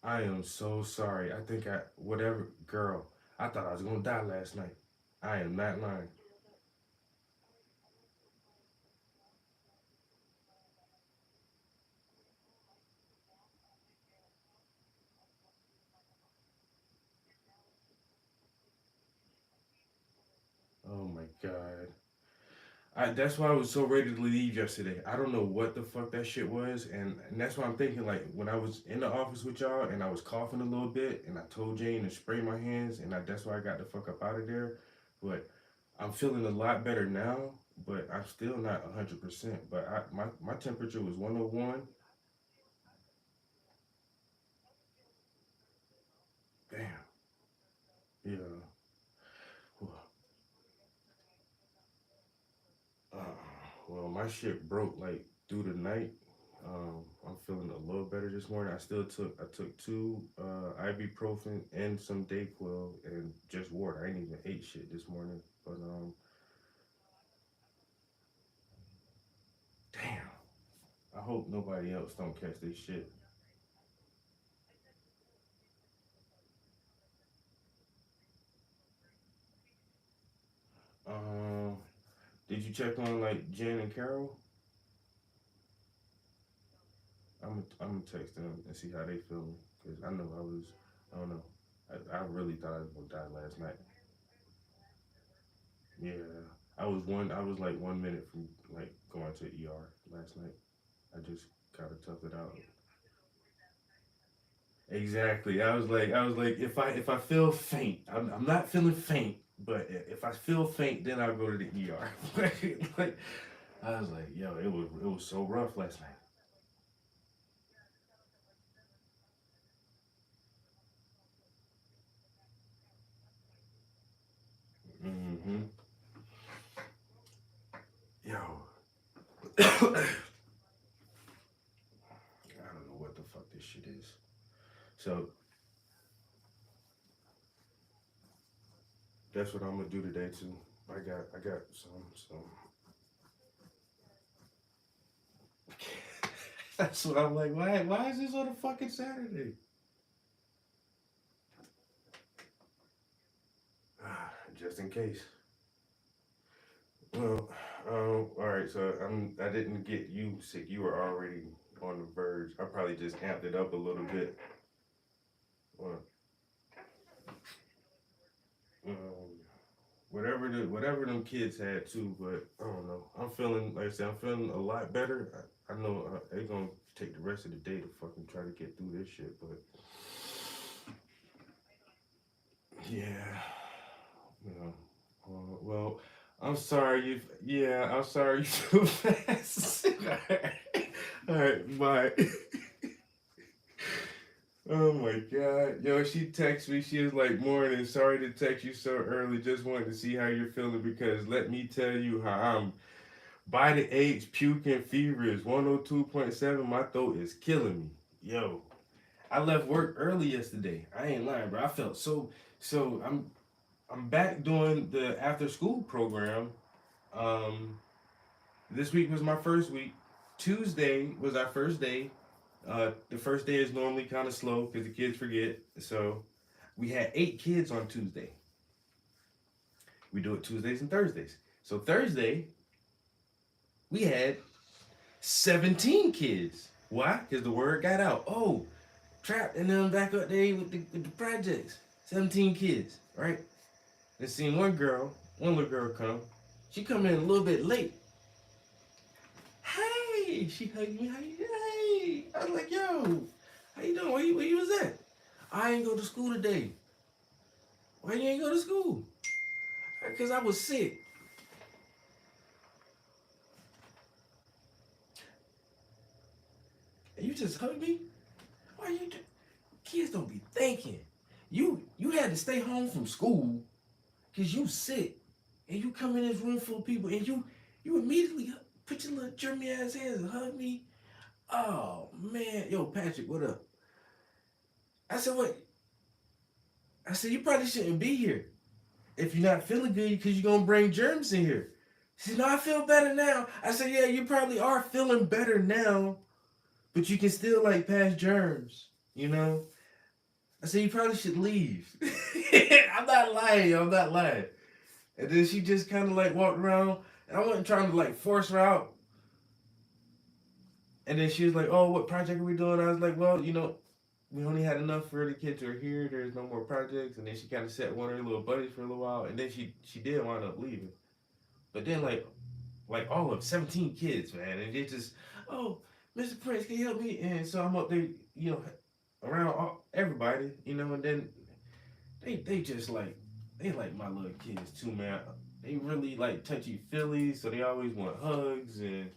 I am so sorry. Whatever, girl, I thought I was gonna die last night. I am not lying. Oh my God. That's why I was so ready to leave yesterday. I don't know what the fuck that shit was, and that's why I'm thinking, like, when I was in the office with y'all and I was coughing a little bit, and I told Jane to spray my hands, and that's why I got the fuck up out of there. But I'm feeling a lot better now, but I'm still not 100%. But my temperature was 101. Damn. Yeah. Uh, well, my shit broke like through the night. I'm feeling a little better this morning. I took 2 ibuprofen and some Dayquil and just water. I ain't even ate shit this morning. But damn. I hope nobody else don't catch this shit. Did you check on like Jen and Carol? I'm gonna text them and see how they feeling, cause I know I don't know. I really thought I was gonna die last night. Yeah, I was like 1 minute from like going to ER last night. I just gotta tough it out. Exactly. I was like, if I feel faint, I'm not feeling faint, but if I feel faint, then I'll go to the ER. Like, I was like, yo, it was so rough last night. Mm-hmm. Yo, I don't know what the fuck this shit is. So that's what I'm gonna do today too. I got some. That's what I'm like. Why is this on a fucking Saturday? just in case. Well, all right. So I didn't get you sick. You were already on the verge. I probably just amped it up a little bit. Well, whatever them kids had too, but I don't know. I'm feeling, like I said, I'm feeling a lot better. I know they're gonna take the rest of the day to fucking try to get through this shit, but yeah, you know. Well, I'm sorry I'm sorry you feel fast. All right, bye. Oh my God. Yo, she texted me. She was like, "Morning, sorry to text you so early. Just wanted to see how you're feeling because let me tell you how I'm by the age, puking, fever is 102.7. My throat is killing me." Yo, I left work early yesterday. I ain't lying, bro. I felt so I'm back doing the after school program. This week was my first week. Tuesday was our first day. The first day is normally kind of slow because the kids forget. So we had 8 kids on Tuesday. We do it Tuesdays and Thursdays. So Thursday, we had 17 kids. Why? Because the word got out. Oh, Trap and them back up there with the projects. 17 kids, right? Then seen one little girl come. She come in a little bit late. Hey, she hugged me. Hey, I was like, yo, how you doing? Where you was at? I ain't go to school today. Why you ain't go to school? Because I was sick. And you just hugged me? Why you do? Kids don't be thinking. You had to stay home from school because you sick. And you come in this room full of people and you immediately put your little germy ass hands and hug me. Oh man, yo Patrick, what up? I said, what? I said, you probably shouldn't be here if you're not feeling good because you're gonna bring germs in here. She said, no, I feel better now. I said, yeah, you probably are feeling better now, but you can still like pass germs, you know? I said, you probably should leave. I'm not lying, yo, I'm not lying. And then she just kind of like walked around, and I wasn't trying to like force her out. And then she was like, oh, what project are we doing? I was like, well, you know, we only had enough for the kids who are here. There's no more projects. And then she kind of sat one of her little buddies for a little while. And then she did wind up leaving. But then like all of 17 kids, man. And they just, oh, Mr. Prince, can you help me? And so I'm up there, you know, around everybody, you know, and then they just like, they like my little kids too, man. They really like touchy-feely, so they always want hugs and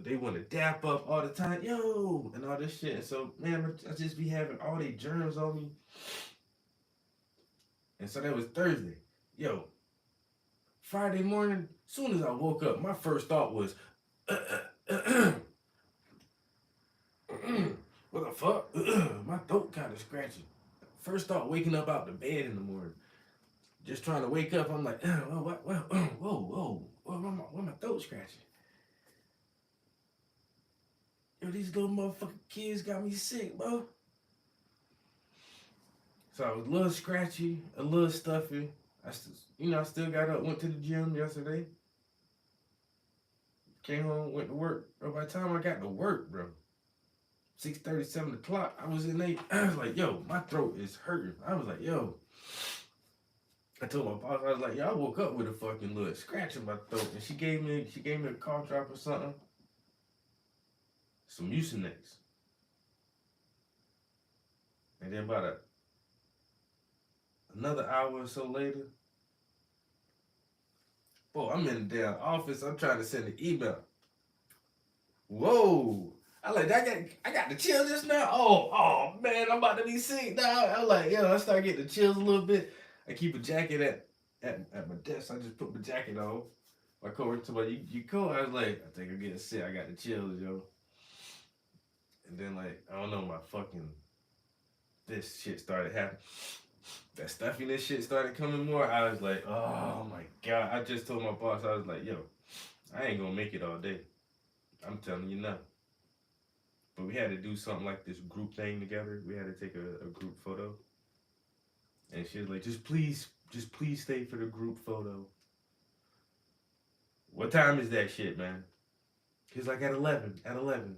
they want to dap up all the time, yo, and all this shit. And so, man, I just be having all these germs on me. And so that was Thursday. Yo, Friday morning, soon as I woke up, my first thought was, what the fuck? My throat kind of scratchy. First thought, waking up out the bed in the morning. Just trying to wake up, I'm like, whoa, why my throat scratching? Yo, these little motherfucking kids got me sick, bro. So I was a little scratchy, a little stuffy. I still got up, went to the gym yesterday. Came home, went to work. Bro, by the time I got to work, bro, 6:30, 7 o'clock, I was in there. I was like, yo, my throat is hurting. I was like, yo. I told my boss, I was like, yo, I woke up with a fucking little scratch in my throat. And she gave me a cough drop or something. Some Mucinex. And then about another hour or so later, boy, I'm in the damn office. I'm trying to send an email. Whoa. I got the chills just now. Oh man, I'm about to be sick now. I'm like, yo, I start getting the chills a little bit. I keep a jacket at my desk. I just put my jacket on. My coworker told me, you cold? I was like, I think I'm getting sick. I got the chills, yo. And then like, I don't know, this shit started happening. That stuffiness shit started coming more. I was like, oh my God. I just told my boss, I was like, yo, I ain't gonna make it all day. I'm telling you now. But we had to do something like this group thing together. We had to take a group photo. And she was like, just please Just please stay for the group photo. What time is that shit, man? He's like at 11. At 11.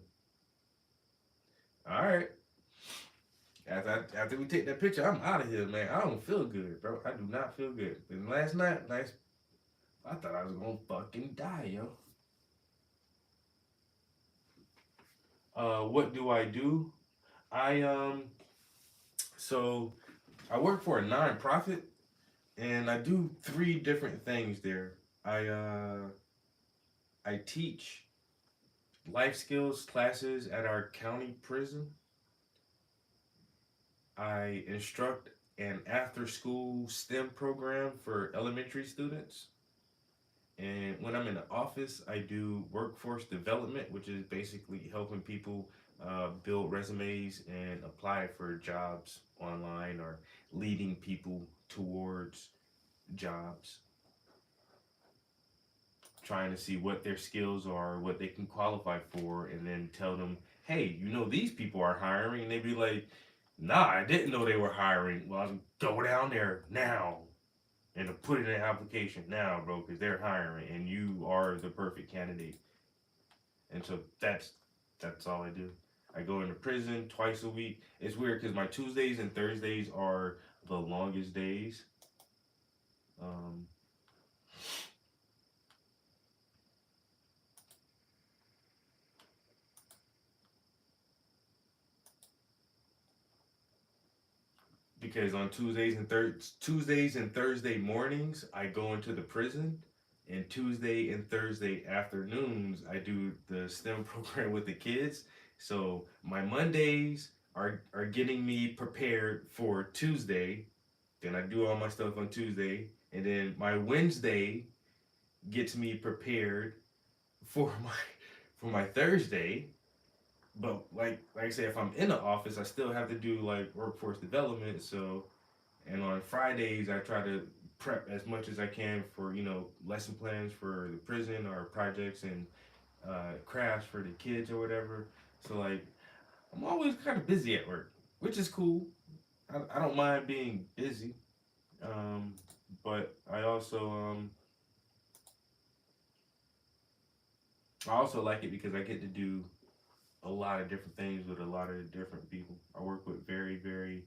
All right. After we take that picture, I'm out of here, man. I don't feel good, bro. I do not feel good. And last night, I thought I was gonna fucking die, yo. What do? So I work for a nonprofit, and I do 3 different things there. I teach life skills classes at our county prison. I instruct an after-school STEM program for elementary students. And when I'm in the office, I do workforce development, which is basically helping people build resumes and apply for jobs online, or leading people towards jobs, trying to see what their skills are, what they can qualify for, and then tell them, hey, you know these people are hiring, and they'd be like, nah, I didn't know they were hiring. Well, I'll go down there now and put in an application now, bro, because they're hiring and you are the perfect candidate. And so that's all I do. I go into prison twice a week. It's weird because my Tuesdays and Thursdays are the longest days. Because on Tuesdays and Thursday mornings, I go into the prison, and Tuesday and Thursday afternoons, I do the STEM program with the kids. So my Mondays are getting me prepared for Tuesday. Then I do all my stuff on Tuesday, and then my Wednesday gets me prepared for my Thursday. But like I say, if I'm in the office, I still have to do like workforce development. So, and on Fridays, I try to prep as much as I can for, lesson plans for the prison or projects and crafts for the kids or whatever. So like, I'm always kind of busy at work, which is cool. I don't mind being busy, but I also like it because I get to do a lot of different things with a lot of different people. I work with very, very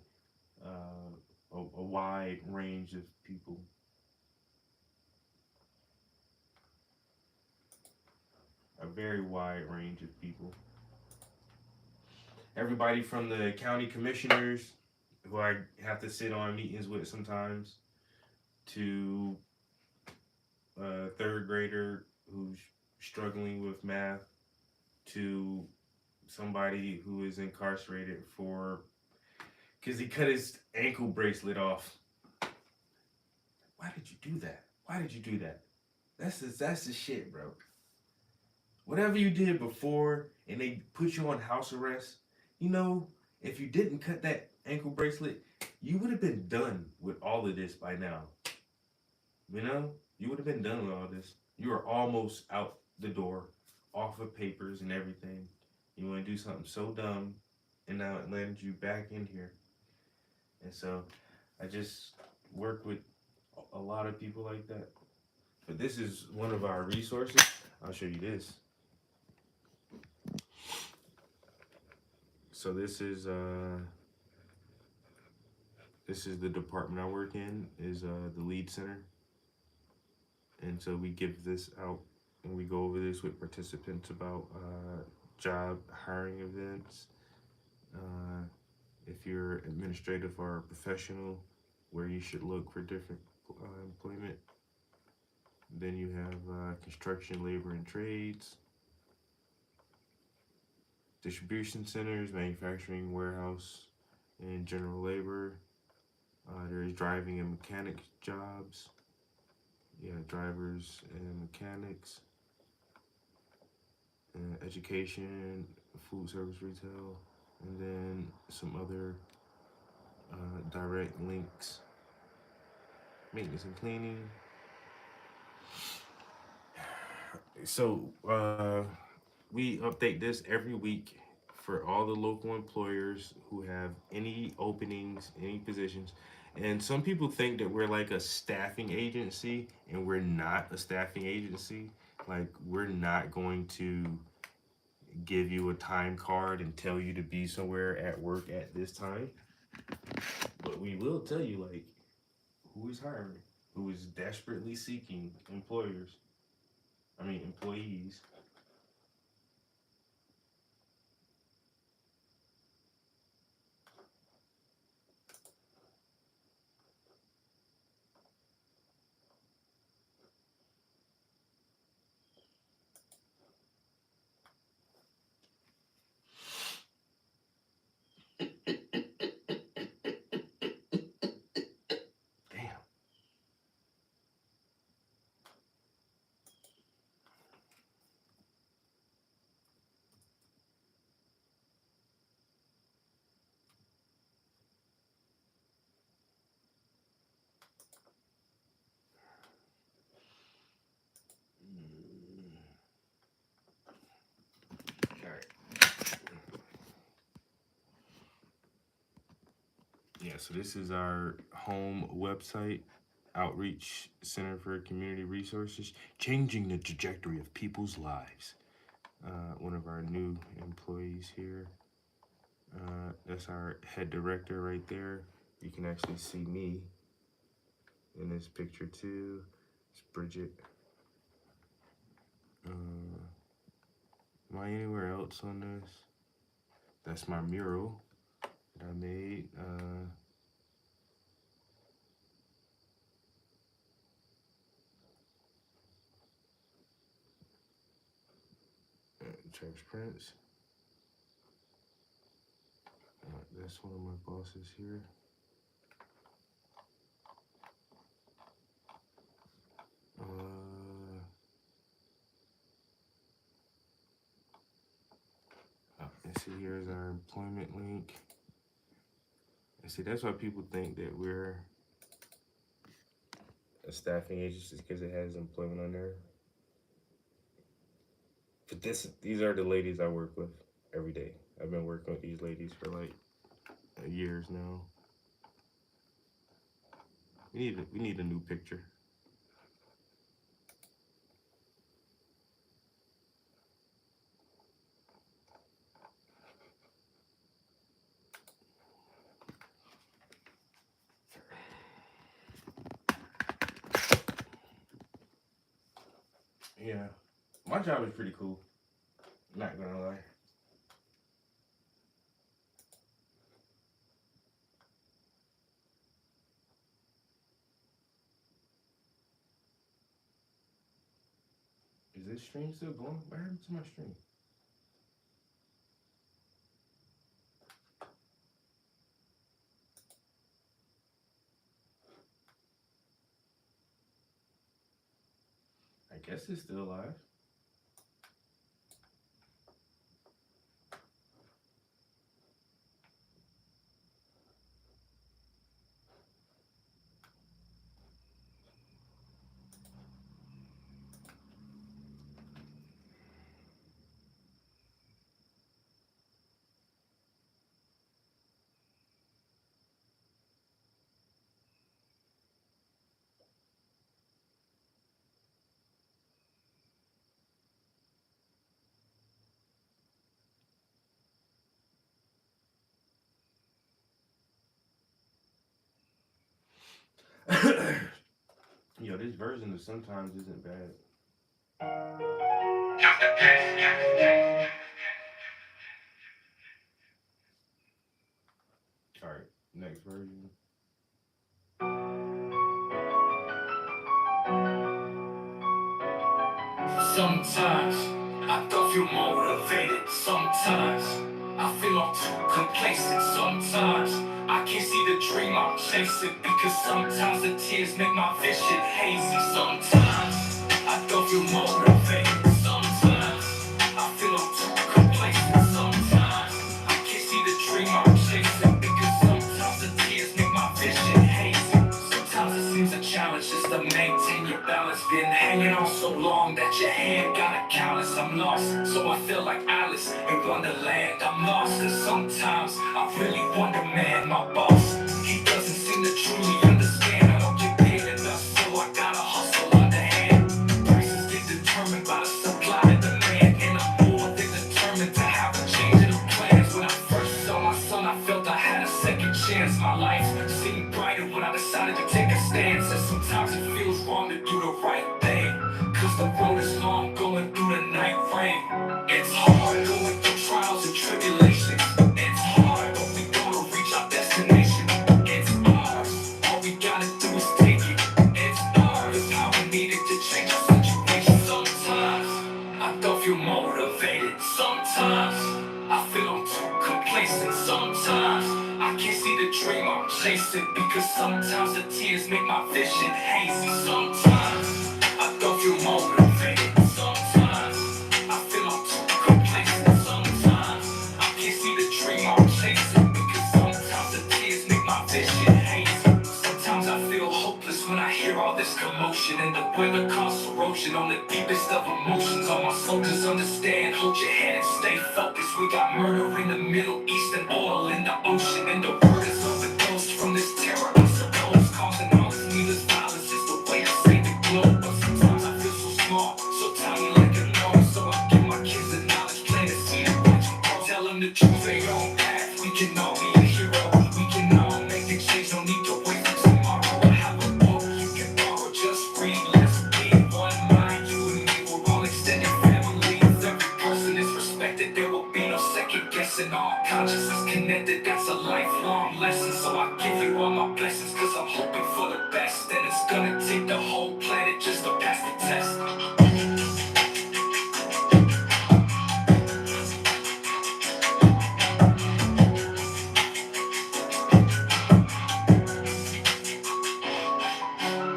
a wide range of people. A very wide range of people. Everybody from the county commissioners, who I have to sit on meetings with sometimes, to a 3rd grader who's struggling with math, to somebody who is incarcerated because he cut his ankle bracelet off. Why did you do that? Why did you do that? That's the shit, bro. Whatever you did before and they put you on house arrest, if you didn't cut that ankle bracelet, you would have been done with all of this by now. You would have been done with all this. You are almost out the door, off of papers and everything. You want to do something so dumb, and now it landed you back in here. And so I just work with a lot of people like that. But this is one of our resources. I'll show you this. So this is the department I work in, is the lead center. And so we give this out and we go over this with participants about job hiring events. If you're administrative or professional, where you should look for different employment. Then you have construction, labor, and trades. Distribution centers, manufacturing, warehouse, and general labor. There's driving and mechanics jobs. Drivers and mechanics. Education, food service, retail, and then some other direct links. Maintenance and cleaning. So we update this every week for all the local employers who have any openings, any positions. And some people think that we're like a staffing agency, and we're not a staffing agency. Like, we're not going to give you a time card and tell you to be somewhere at work at this time. But we will tell you, like, who is hiring, who is desperately seeking employees. Damn. All right. Yeah, so this is our home website, Outreach Center for Community Resources, changing the trajectory of people's lives. One of our new employees here. That's our head director right there. You can actually see me in this picture too. It's Bridget. Am I anywhere else on this? That's my mural that I made. Travis Prince. That's one of my bosses here. And see, here's our employment link. And see, that's why people think that we're a staffing agency, because it has employment on there. But these are the ladies I work with every day. I've been working with these ladies for like years now. We need a new picture. Yeah, my job is pretty cool. Not gonna lie. Is this stream still going? What happened to my stream? I guess it's still live. Yo, this version of Sometimes isn't bad. Alright, next version. Sometimes I don't feel motivated. Sometimes I feel I'm too complacent. Sometimes I can't see the dream I'm chasing, because sometimes the tears make my vision hazy. Sometimes I don't feel motivated. Sometimes I feel I'm too complacent. Sometimes I can't see the dream I'm chasing, because sometimes the tears make my vision hazy. Sometimes it seems a challenge just to maintain your balance. been hanging on so long that your hand got a callus. I'm lost, so I feel like Alice in Wonderland. I'm lost, cause sometimes I really wonder, man, my boss, he doesn't seem to truly understand. I don't get paid enough, so I gotta hustle underhand. Prices get determined by the supply and demand, and I'm more than determined to have a change in the plans. When I first saw my son, I felt I had a second chance. My life seemed brighter when I decided to take a stance. And sometimes it feels wrong to do the right thing, cause the road is long going through the night rain. It's hard going through trials and tribulations. It's hard, but we gonna reach our destination. It's ours, all we gotta do is take it. It's ours, the power needed to change our situation. Sometimes I don't feel motivated. Sometimes I feel I'm too complacent. Sometimes I can't see the dream I'm chasing, because sometimes the tears make my vision hazy. Sometimes I don't feel motivated. Sometimes I feel I'm too complacent. Sometimes I can't see the dream I'm chasing, because sometimes the tears make my vision hazy. Sometimes I feel hopeless when I hear all this commotion, and the weather causes erosion on the deepest of emotions. All my soldiers understand, hold your head and stay focused. We got murder in the Middle East and oil in the ocean, and the word is overdosed from this terror, I suppose. Causing all this needless violence is the way to save the globe. But sometimes I feel so small, so tiny like a gnome. So I give my kids the knowledge, plant a seed and watch them grow. Tell them to choose their own path. We can all be a hero. We can all make the change, no need to wait for tomorrow. I have a book you can borrow, just read. Let's be one mind, you and me, we're all extended family. If every person is respected, there will be no second guessing. All consciousness connected, that's a lifelong lesson. So I give you all my blessings, cause I'm hoping for the best. And it's gonna take the whole planet just to pass the test.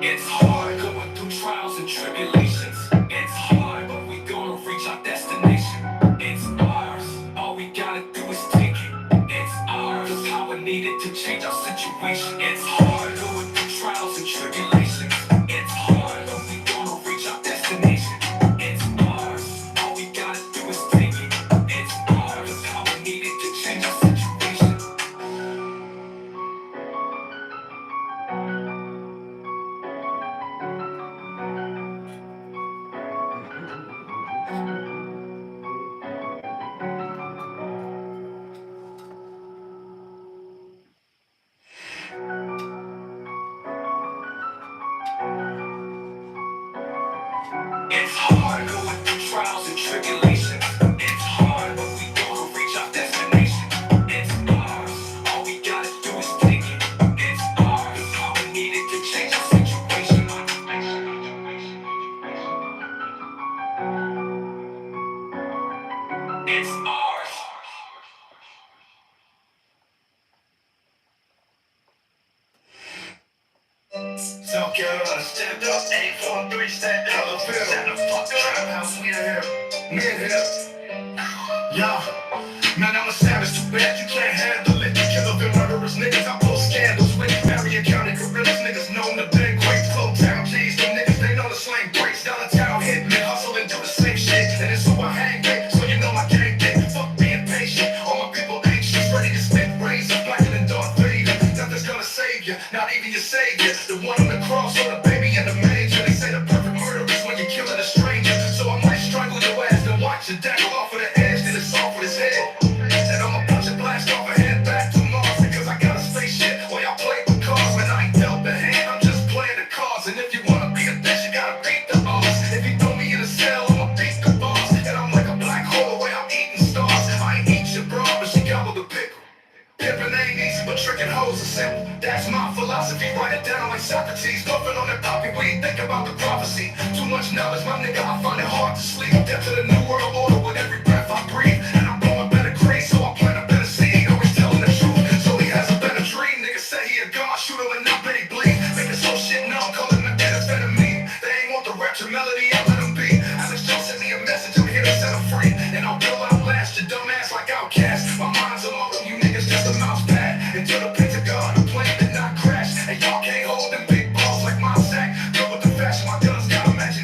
It's hard going through trials and tribulations. It's hard, but we gonna reach our destination. It's ours, all we gotta do is take it. It's ours, the power needed to change our situation. It's hard going through trials and tribulations. It's hard, but we gonna reach our destination. It's ours, all we gotta do is take it. It's ours, the power needed to change our situation. It's hard going through trials and tribulations. It's hard, but we gonna reach our destination. It's ours, all we gotta do is take it. It's ours, the power needed to change our situation. It's ours. South Carolina, stand up, 843, stand up, Alabama, stand the fuck up, house, we in here, yeah, man, I'm a savage, too bad you can't handle it. Killer than murderous niggas, I post scandals with Marion County gorillas, niggas known to big quakes, flow town G's, them niggas, they know the slang breaks, down the town, hit me, hustle and do the same shit, and it's who I hang with, so you know I can't get, fuck being patient, all my people anxious, ready to spit razor, blacker than Darth Vader, nothing's gonna save you, not even your savior, the one on the cross or the baby in the manger, they say the perfect murder is when you're killing a stranger, so I might strangle your ass, then watch your dagger off of the edge, then it's off with his head, and I'ma punch a blast off a head back to Mars, because I got a spaceship, while y'all play with cars, when I ain't dealt the hand, I'm just playing the cards, and if you wanna be a bitch, you gotta beat the odds, if you throw me in a cell, I'ma beat the bars, and I'm like a black hole where I'm eating stars, I ain't eat your bra, but she gobbled the pickle. Pimpin' ain't easy, but tricking hoes is simple. That's my philosophy, write it down like Socrates. Puffin' on that poppy weed, think about the prophecy. Too much knowledge, my nigga, I find it hard to sleep. Death to the new world order with every breath I breathe. And I'm blowing better green, so I plant a better seed. Always telling the truth, so he has a better dream. Niggas say he a god, shoot him and not bet he bleed. Make this whole shit known, call him the amphetamine. They ain't want the rapture melody, I let him be. Alex Jones sent me a message, I'm here to set him free. And I'll go outlast your dumb ass like Outkast. My mind's a motor, you niggas just a mouse pad. Until the Pentagon, the plane did not crash. And y'all can't hold them big balls like my sack. Go with the fashion, my guns got a magic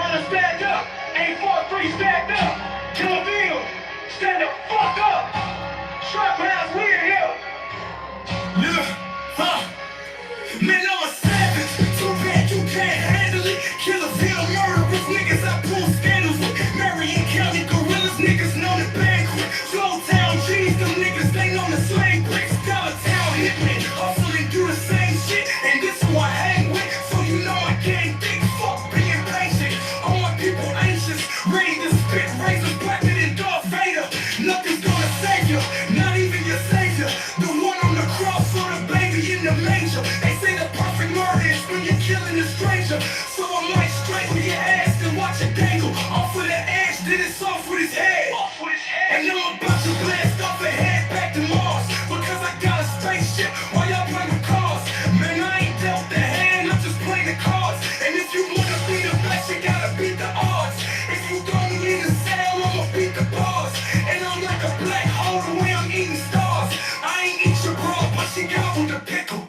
Carolina, stand up. 843, stand up. Killaville, stand the fuck up. Trap house, we're here. Yeah, huh? Man, I'm a savage. Too bad you can't handle it. Killaville, murderers, niggas. I pull scandals with Marion County gorillas, niggas known as banquet. Slow town G's, them niggas, they known as slave bricks. Dollar town hitmen, hustle and do the same shit. And this who I hang with, so you know I can't think. Fuck being patient. All my people anxious, ready to spit razors blacker than Darth Vader. Nothing's gonna save you, not even your savior. The one on the cross or the baby in the manger. They say the perfect murder is when you're killing a stranger. So I might strangle your ass and watch it dangle off of the edge, then it's off with his head. And I'm about to blast off and head back to Mars, because I got a spaceship while y'all play with cars. Man, I ain't dealt the hand, I'm just playing the cards. And if you wanna be the best, you gotta beat the odds. If you don't need a sale, I'ma beat the bars. And I'm like a black hole the way I'm eating stars. I ain't eat your bra, but she gobbled the pickle.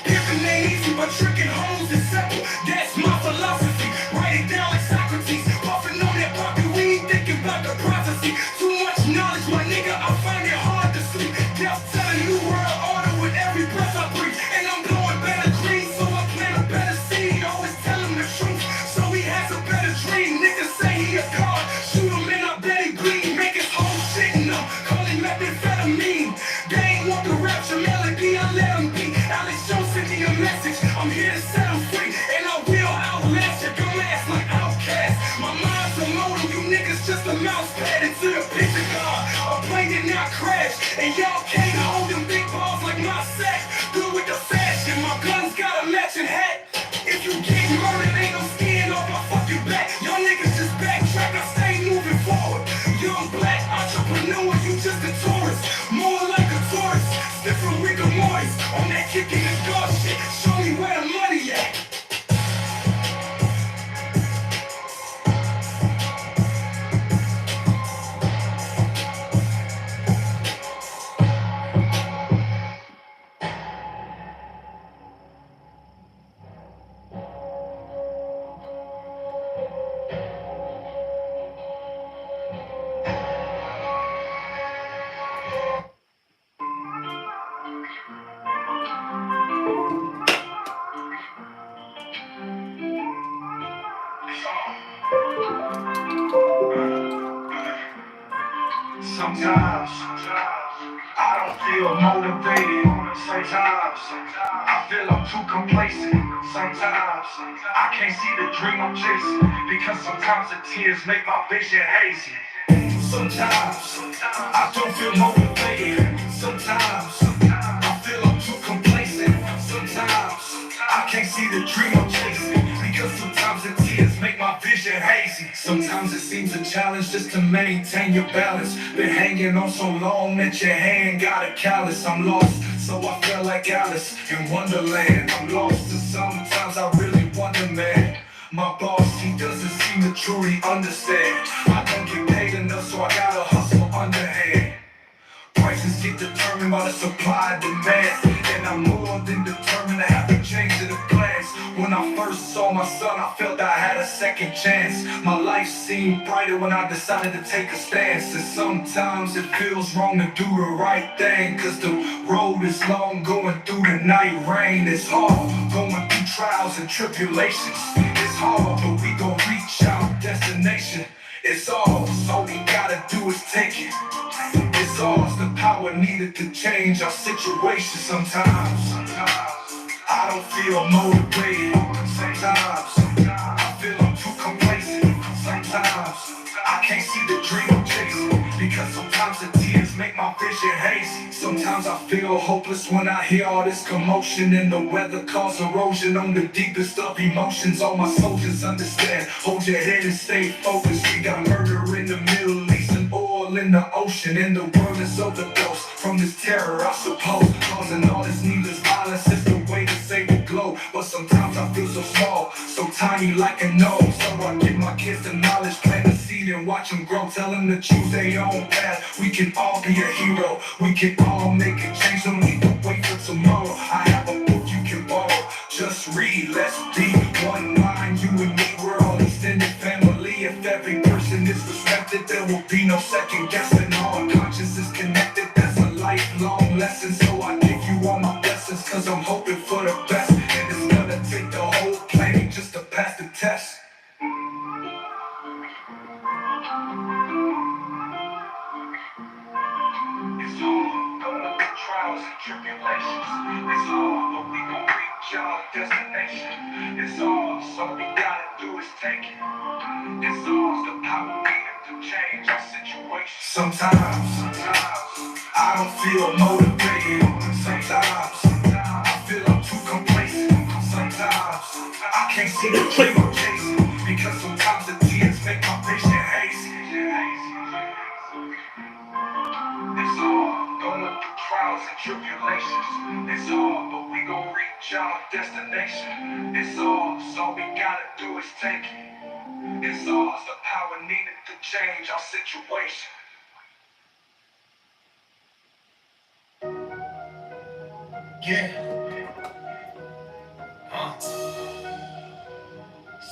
Pimping ain't easy, but tricking hoes is simple. That's my philosophy. Write it down like Socrates. Puffing on that poppy weed, thinking about the prophecy. Too much knowledge, my nigga, I find it hard to sleep. Death telling new world order with every breath I breathe. And I'm blowing better green, so I plant a better seed. Always tell him the truth, so he has a better dream. Niggas say he a god, shoot him and I bet he bleed. Make his whole shit numb, call him methamphetamine. They ain't want the rapture melody, I let him be. Alex Jones sent me a message, I'm here to set him free. And I will outlast your dumb ass like Outkast. My mind's a modem, you niggas just a mouse pad into the Pentagon. A plane did not crash, and y'all can't hold them big balls like my sack. Good with the fashion, my gun's got a matching hat. If you get murdered, ain't no skin off my fucking back. Y'all niggas just backtrack, I stay moving forward. Young black entrepreneur, you just a tourist. More like a tourist, different rigor mortis. On that kicking and dog shit, show me where the money at. Sometimes I don't feel motivated. Sometimes I feel I'm too complacent. Sometimes I can't see the dream I'm chasing, because sometimes the tears make my vision hazy. Sometimes I don't feel motivated. Sometimes I feel I'm too complacent. Sometimes I can't see the dream I'm chasing, because sometimes the tears make my vision hazy. Sometimes it seems a challenge just to maintain your balance. Been hanging on so long that your hand got a callus. I'm lost, so I feel like Alice in Wonderland. I'm lost, and sometimes I really wonder, man. My boss, he doesn't seem to truly understand. I don't get paid enough, so I gotta hustle underhand. Prices get determined by the supply and demand, and I'm more than determined to have to change the plans. When I first saw my son, I felt I had a second chance. My life seemed brighter when I decided to take a stance. And sometimes it feels wrong to do the right thing, cause the road is long, going through the night rain. It's hard, going through trials and tribulations. It's hard, but we gon' reach our destination. It's all we gotta do is take it. It's ours, the power needed to change our situation. Sometimes I don't feel motivated. Sometimes I feel I'm too complacent. Sometimes I can't see the dream I'm chasing, because sometimes the tears make my vision hazy. Sometimes I feel hopeless when I hear all this commotion, and the weather cause erosion on the deepest of emotions. All my soldiers understand, hold your head and stay focused. We got murder in the Middle East and oil in the ocean, and the world is overdosed from this terror, I suppose. Causing all this needless violence is the way to save the globe. But sometimes I feel so small, so tiny like a nose. So I give my kids the knowledge, plant the seed and watch them grow. Tell them to choose their own path. We can all be a hero, we can all make a change. Don't need to wait for tomorrow. I have a book you can borrow, just read, let's be one mind. You and me, we're all extended if every person is respected, there will be no second guessing. All conscious is connected, that's a lifelong lesson. So I give you all my blessings, cause I'm hoping for the best. And it's gonna take the whole planet just to pass the test. It's hard, going through trials and tribulations. It's hard, but we gon' reach our destination. It's hard, so we gotta do is take it. It's hard, the power needed to change our situation. Sometimes I don't feel motivated. Sometimes I feel I'm too complacent. Sometimes I can't see the dream I'm chasing, because sometimes the tears make my vision hazy. It's hard, going through trials and tribulations. It's hard, but we gon' reach our destination. It's hard, so all we gotta do is take it. It's ours, the power needed to change our situation. Yeah.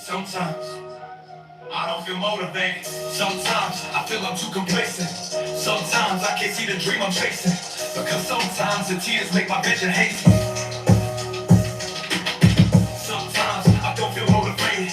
Sometimes I don't feel motivated. Sometimes I feel I'm too complacent. Sometimes I can't see the dream I'm chasing, because sometimes the tears make my vision hazy. Sometimes I don't feel motivated.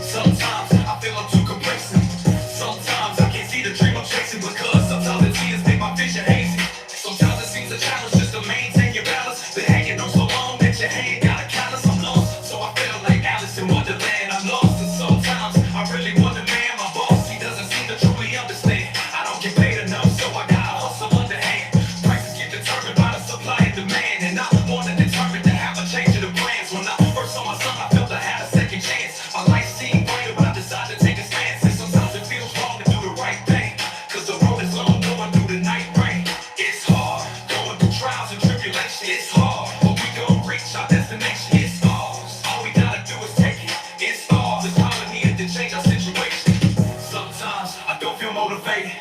Sometimes I feel I'm too complacent. Sometimes I can't see the dream I'm chasing, because sometimes the tears make my vision hazy. Sometimes it seems a challenge just to maintain your balance. Been hanging on so long that your hand got a callus. I'm lost, so I feel like Alice in Wonderland. I'm lost, and sometimes I really wonder, man, my boss, he doesn't seem to truly understand. I don't get paid enough, so I gotta hustle underhand. Prices get determined by the supply and demand, and I wanna determine to have a change of the plans. When I first saw my son, I felt I had a second chance. My life seemed brighter when I decided to take a stance. And sometimes it feels wrong to do the right thing, cause the road is long going through the night rain. It's hard, going through trials and tribulations. It's hard, but we gon' reach our destination. It's ours, all we gotta do is take it. It's ours, it's power needed to change our situation. Sometimes I don't feel motivated.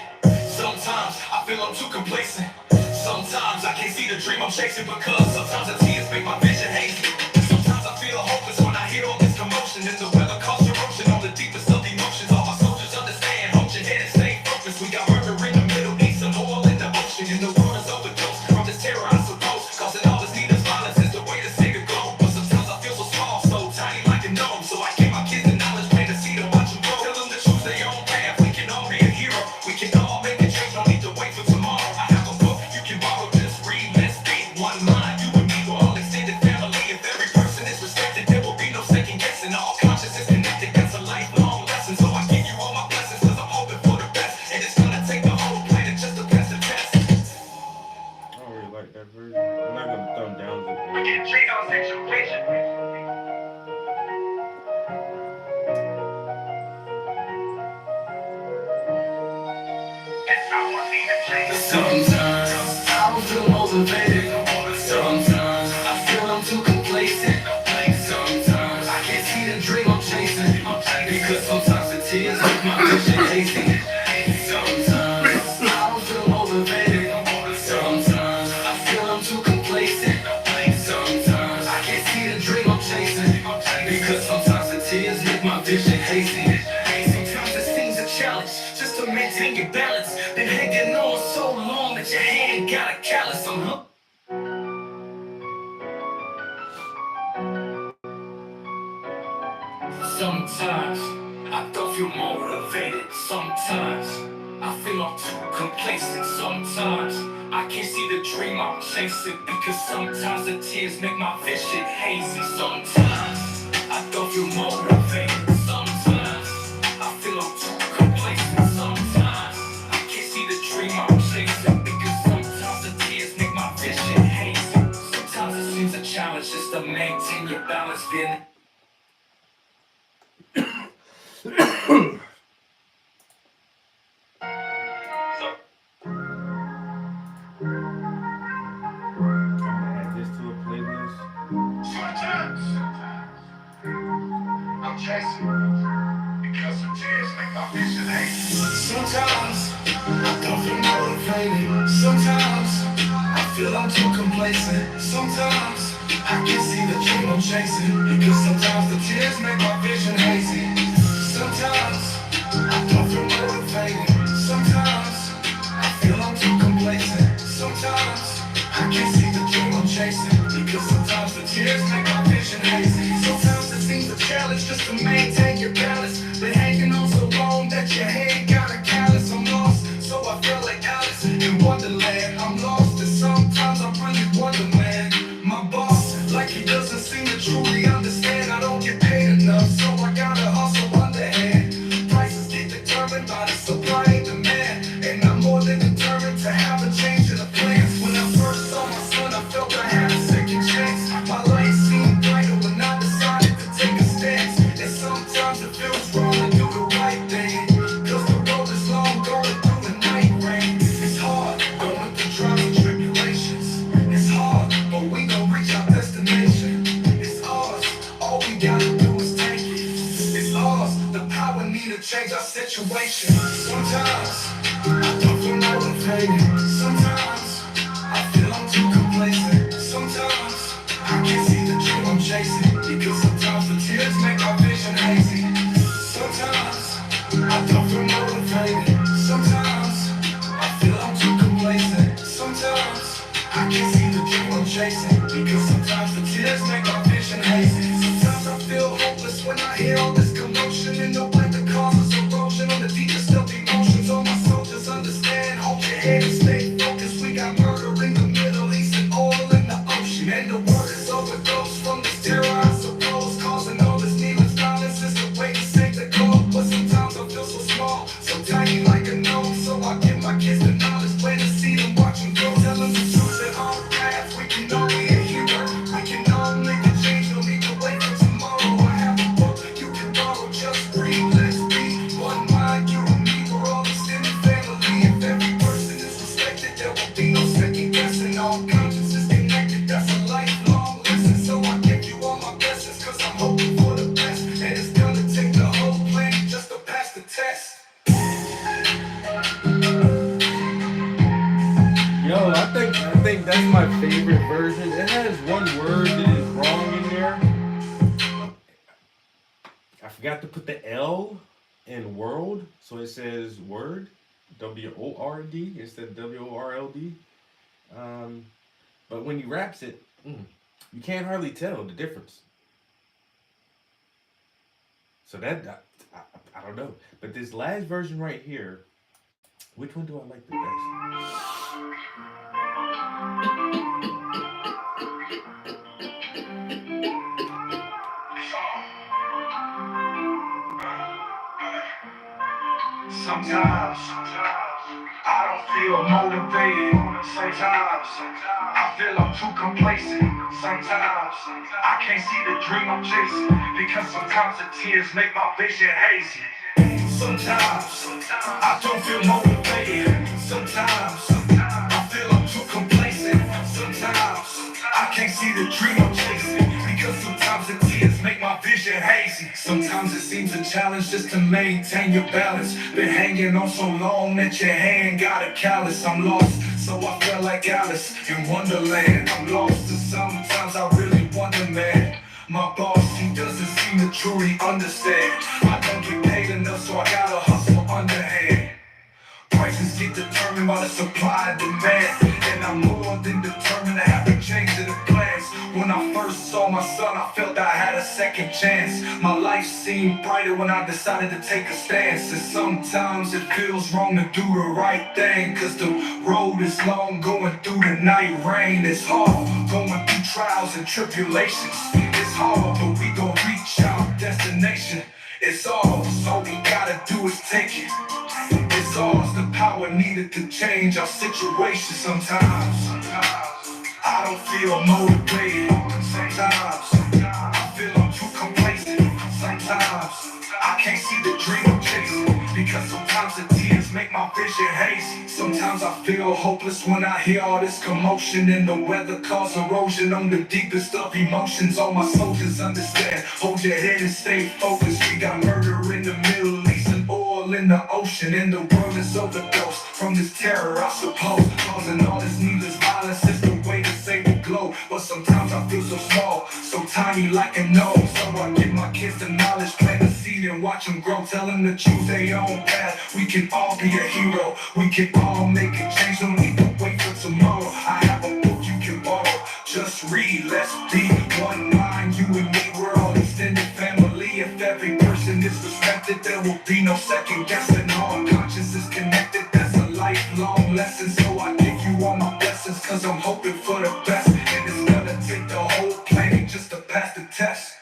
Sometimes I feel I'm too complacent. Sometimes I can't see the dream I'm chasing, because sometimes the tears make my vision hazy. Sometimes I feel hopeless when I hear all this commotion, and the weather causes erosion on the deepest of emotions. All my soldiers understand, hold your head and stay focused. We got murder in the Middle East and oil in the ocean, and the world is overdosed from this terror, I suppose. Causing all this needless violence is the way to save the globe. But sometimes I feel so small, so tiny like a gnome. So I give my kids the knowledge, plant a seed and watch them grow. Tell them to choose their own path. We can all be a hero. We can all make a change, no need to wait for tomorrow. I have a book you can borrow, just read. Let's be one mind. You and me, we're all extended family. If every person is respected, there will be no second guessing. All conscious is connected, that's a lifelong lesson. So I give you all my blessings, cause I'm hoping for the best. And it's gonna take the whole planet just to pass the test. I don't really like that version. I'm not gonna thumb down the. We can change our situation. Sometimes I don't feel motivated. Sometimes I feel I'm too complacent. Sometimes I can't see the dream I'm chasing, because sometimes the tears make my vision hazy. Sometimes I don't feel motivated. Sometimes I feel I'm too complacent. Sometimes I can't see the dream I'm chasing, because sometimes the tears make my vision hazy. Sometimes it seems a challenge just to maintain your balance. Been hanging on so long that your hand got a callus. Sometimes I don't feel motivated. Sometimes I feel I'm too complacent. Sometimes I can't see the dream I'm chasing, because sometimes the tears make my vision hazy. Sometimes I don't feel motivated. Sometimes I feel I'm too complacent. Sometimes I can't see the dream I'm chasing, because sometimes the tears make my vision hazy. Sometimes it seems a challenge just to maintain your balance. Been Add this to a playlist. sometimes I'm chasing, because the tears make my vision hazy. Sometimes I don't feel motivated. Sometimes I feel I'm too complacent. Sometimes I can't see the dream I'm chasing, because sometimes the tears make my vision hazy. Sometimes I need to change our situation. Sometimes I don't feel motivated. Sometimes I feel I'm too complacent. Sometimes I can't see the dream I'm chasing, because sometimes the tears make my vision hazy. Sometimes I don't feel motivated. Sometimes I feel I'm too complacent. Sometimes I can't see the dream I'm chasing, because sometimes the tears make my vision hazy. Sometimes I feel hopeless when I hear all this commotion in the way that causes erosion on the deepest of emotions. All my soldiers understand, hold your head and stay focused. We got murder in the Middle East and oil in the ocean, and the word is overdose from this terror, I suppose, causing all this needless violence is the way to save the globe. But sometimes I feel so small, so tiny like a gnome, so I give my kids the knowledge, plant to see them, watch them grow, tell them the truth that on the path we can all be a hero, we can all make a change, no need to wait for tomorrow. I have a book you can borrow, just read, let's be one mind, you and me, we're all extended family. If every person is respected, there will be no second guessing, all consciences connected, that's a lifelong lesson. So I give you all my blessings, cause I'm hoping for the best, and it's gonna take the whole planet just to pass the test. Yo, I think that's my favorite version. It has one word that is wrong in there. I forgot to put the L in world, so it says word, W-O-R-D instead of W-O-R-L-D. But when he raps it, you can't hardly tell the difference. So that, I don't know. But this last version right here, which one do I like the best? Sometimes I don't feel motivated. Sometimes I feel I'm too complacent. Sometimes I can't see the dream I'm chasing, because sometimes the tears make my vision hazy. Sometimes I don't feel motivated. Sometimes I feel I'm too complacent. Sometimes I can't see the dream I'm chasing, because sometimes the tears make my vision hazy. Sometimes it seems a challenge just to maintain your balance. Been hanging on so long that your hand got a callus. I'm lost, so I feel like Alice in Wonderland. I'm lost, and sometimes I really wonder, man. My boss, he doesn't seem to truly understand. I don't get paid enough, so I gotta hustle underhand. Prices get determined by the supply and demand, and I'm more than determined to have to change the plans. When I first saw my son, I felt I had a second chance. My life seemed brighter when I decided to take a stance. And sometimes it feels wrong to do the right thing, cause the road is long going through the night rain. It's hard going through trials and tribulations. It's hard, but we gon' reach our destination. It's all we gotta do is take it. It's ours, the power needed to change our situation. Sometimes I don't feel motivated. Sometimes I feel I'm too complacent. Sometimes I can't see the dream I'm chasing, because sometimes the tears make my vision hazy. Sometimes I feel hopeless when I hear all this commotion, and the weather cause erosion on the deepest of emotions. All my soldiers understand, hold your head and stay focused. We got murder in the Middle East and oil in the ocean, and the world is overdosed from this terror, I suppose, causing all this needless violence is the way to save the globe. But sometimes I feel so small, so tiny like a gnome, so I give my kids the knowledge, plant the seed and watch them grow, tell them to choose their own path. We can all be a hero, we can all make a change, don't need to wait for tomorrow. I have a book you can borrow, just read, let's be one mind, you and me, we're all extended family. If every person is respected, there will be no second guessing. All conscience is connected, that's a lifelong lesson. So I give you all my blessings, cause I'm hoping for the best, and it's gonna take the whole planet just to pass the test.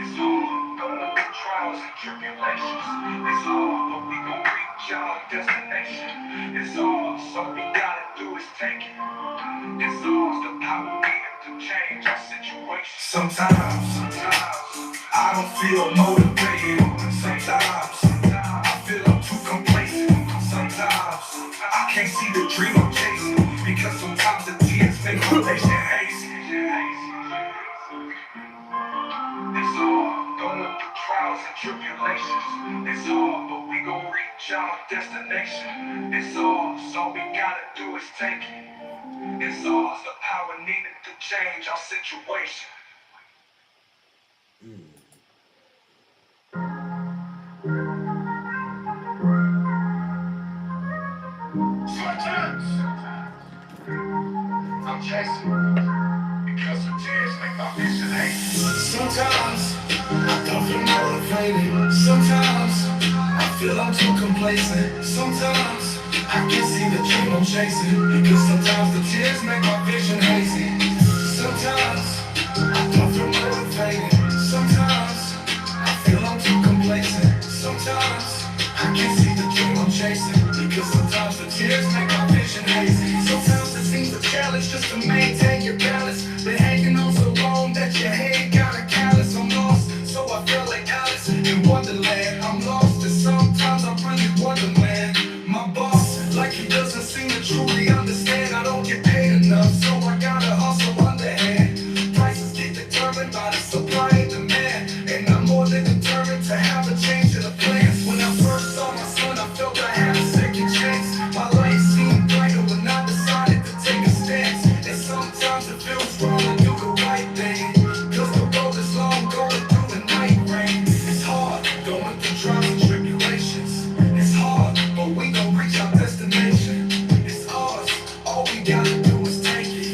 It's hard going through trials and tribulations. It's hard, but we gon' reach our destination. It's hard, so we gotta do is take it. It's ours, the power needed to change our situation. Sometimes I don't feel motivated. Sometimes I feel I'm too complacent. Sometimes I can't see the dream I'm chasing, because sometimes the tears make my vision hazy. It's hard, going through trials and tribulations. It's hard, but we gon' reach our destination. It's ours, all we gotta do is take it. It's ours, the power needed to change our situation. Sometimes I'm chasing because the tears make my vision hate. Sometimes I don't feel motivated. Sometimes I feel I'm too complacent. Sometimes I can't see the dream I'm chasing because sometimes the tears make my vision hazy. Sometimes I don't feel motivated. Sometimes I feel I'm too complacent. Sometimes I can't see the dream I'm chasing because sometimes the tears make my vision hazy. Sometimes it seems a challenge just to maintain your balance. Been hanging on so long that your head got a callus. I'm lost, so I feel like Alice in Wonderland. I'm lost and sometimes I really wonder, man. My boss, like he doesn't seem to truly understand. I don't get paid enough, so I gotta hustle underhand. Prices get determined by the supply and demand, and I'm more than determined to have a change of the plans. When I first saw my son, I felt I had a second chance. My life seemed brighter when I decided to take a stance. And sometimes it feels wrong to do the right thing, cause the road is long, going through the night rain. It's hard, going through trials and tribulations. It's hard, but we gon' reach our destination. It's ours, all we gotta do is take it.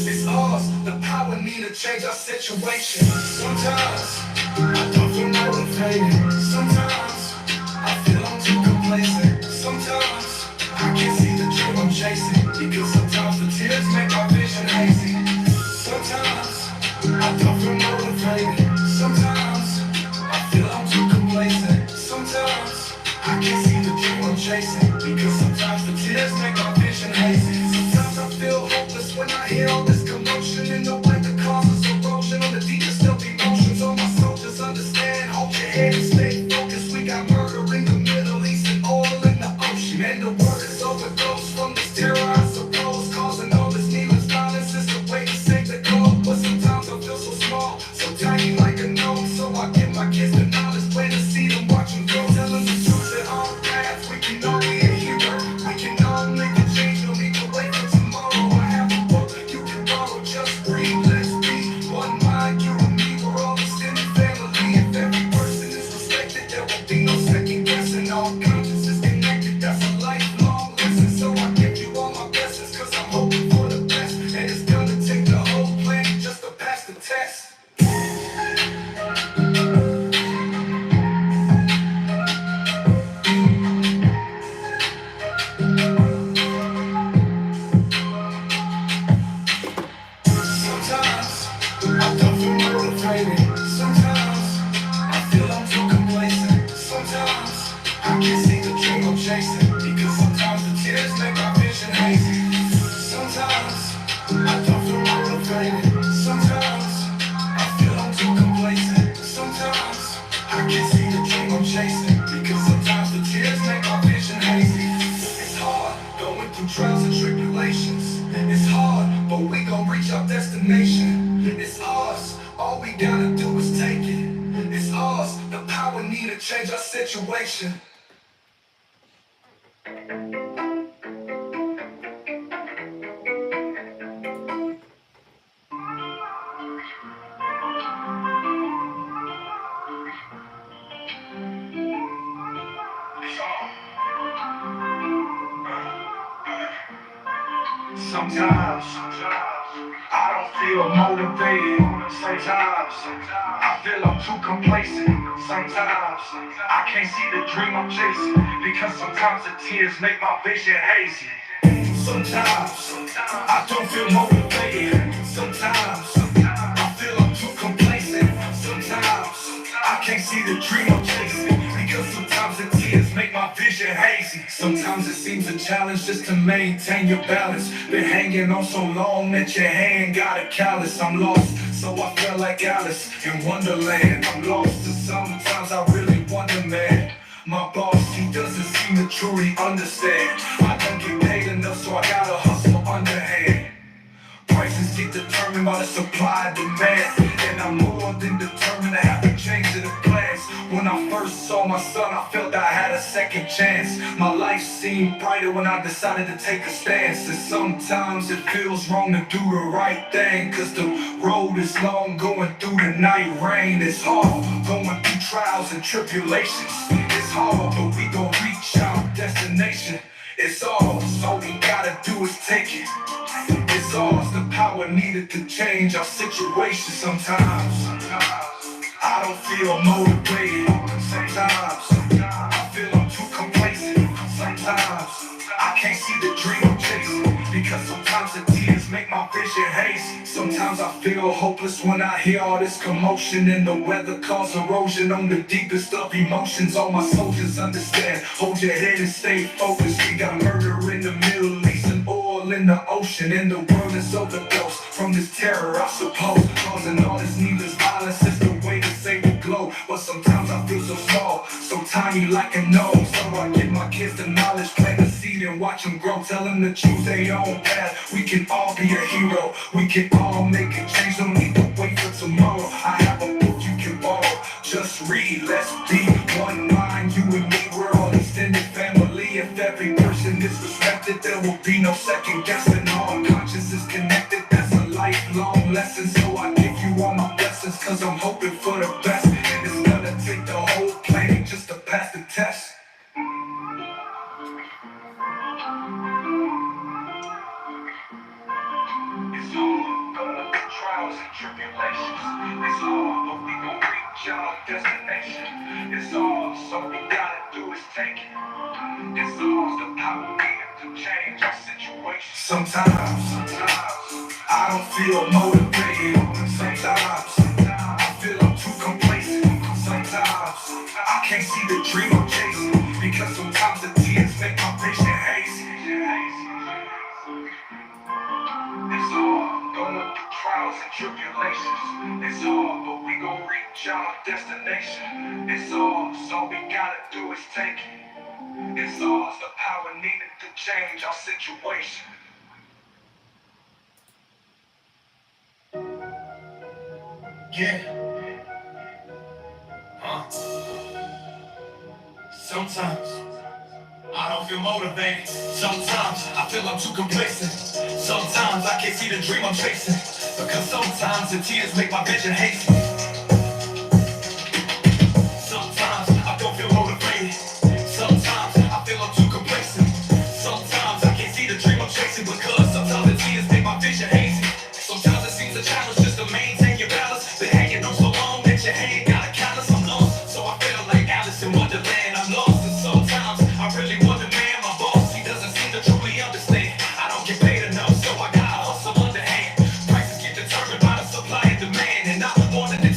It's ours, the power need to change our situation. Sometimes I don't feel motivated. Sometimes I feel I'm too complacent. Sometimes I can't see the dream I'm chasing because sometimes the tears make my vision hazy. Sometimes I don't feel motivated. Sometimes I feel I'm too complacent. Sometimes I can't see the dream I'm chasing because sometimes the tears make my vision hazy. Sometimes I feel hopeless when I hear all this commotion and the way the causes erosion on the deepest of emotions. All my soldiers understand, hold your head and stay focused. We got murder in the Middle East and oil in the ocean, and the word is overdose from this terror I suppose, causing all this needless violence is the way to save the globe. But sometimes I feel so small, so tiny like a gnome, so I give my kids the knowledge, plan to see them watch them grow. Tell them the truth that all paths, we can all be a hero. We can all make a change, no need to wait for tomorrow. I have a book you can borrow, just read. Let's be one mind, you and me, we're all extended family. If every person is respected, there will be no second guessing. All conscience is connected, that's a lifelong lesson. So I give you all my blessings, cause I'm hoping for the best. And it's gonna take the whole plan just to pass the test. Sometimes I don't feel motivated. Sometimes I feel I'm too complacent. Sometimes I can't see the dream I'm chasing because sometimes the tears make my vision hazy. Sometimes I don't feel motivated. Sometimes I feel I'm too complacent. Sometimes I can't see the dream I'm chasing because sometimes the tears make my vision hazy. It's hard, going through trials and tribulations. It's hard, but we gon' reach our destination. It's ours, all we gotta do is take it. It's ours, the power need to change our situation. Sometimes I don't feel motivated. Sometimes I feel I'm too complacent. Sometimes I can't see the dream I'm chasing because sometimes the tears make my vision hazy. Sometimes I don't feel motivated. Sometimes I feel I'm too complacent. Sometimes I can't see the dream I'm chasing because sometimes the tears make my vision hazy. Sometimes it seems a challenge just to maintain your balance. Been hanging on so long that your hand got a callus. I'm lost, so I feel like Alice in Wonderland. I'm lost and sometimes I really wonder, man. My boss, he doesn't seem to truly understand. I don't get paid enough, so I gotta hustle underhand. Prices get determined by the supply and demand. And I'm more than determined to have to change the plans. When I first saw my son, I felt I had a second chance. My life seemed brighter when I decided to take a stance. And sometimes it feels wrong to do the right thing, cause the road is long going through the night rain. It's hard going through trials and tribulations. It's hard, but we gon' reach our destination. It's all we gotta do is take it. It's ours, the power needed to change our situation. Sometimes I don't feel motivated. Sometimes I feel I'm too complacent. Sometimes I can't see the dream I'm chasing, because sometimes the tears make my vision hazy. Sometimes I feel hopeless when I hear all this commotion, and the weather cause erosion on the deepest of emotions. All my soldiers understand, hold your head and stay focused. We got murder in the Middle East and oil in the ocean, and the world is overdosed from this terror, I suppose. Causing all this needless violence is the way to save the globe. But sometimes I feel so small, so tiny like a gnome. So I give my kids the knowledge, plant the seed and watch them grow. Tell them to choose their own path. We can all be a hero, we can all make a change. Don't need to wait for tomorrow. I have a book you can borrow, just read. Let's be one mind, you and me, we're all extended family. If every person is respected, there will be no second guessing. All conscience is connected, that's a lifelong lesson. So I give you all my blessings, cause I'm hoping for the best. And it's gonna take the whole planet just to pass the test. It's all going through trials and tribulations. It's all, but we gon' reach our destination. It's all, so we gotta do is take it. It's all the power needed to change our situation. Sometimes I don't feel motivated. Sometimes I feel I'm too complacent. Sometimes I can't see the dream I'm chasing, because sometimes the tears make my vision hazy. It's all going through trials and tribulations. It's all, but we gon' reach our destination. It's all, so we gotta do is take it. It's all the power needed to change our situation. Yeah. Sometimes I don't feel motivated. Sometimes I feel I'm too complacent. Sometimes I can't see the dream I'm chasing, because sometimes the tears make my vision hazy. Sometimes I don't feel motivated. Sometimes I feel I'm too complacent. Sometimes I can't see the dream I'm chasing, because sometimes the tears make my vision hazy. Sometimes it seems a challenge just to maintain your balance. Been hanging on so long that your hand got a callus. I'm lost, so I feel like Alice in Wonderland. I'm lost, and sometimes I really wonder, man, my boss, he doesn't seem to truly understand. I don't get paid enough, so I gotta hustle underhand. Prices get determined by the supply and demand, and I wanted to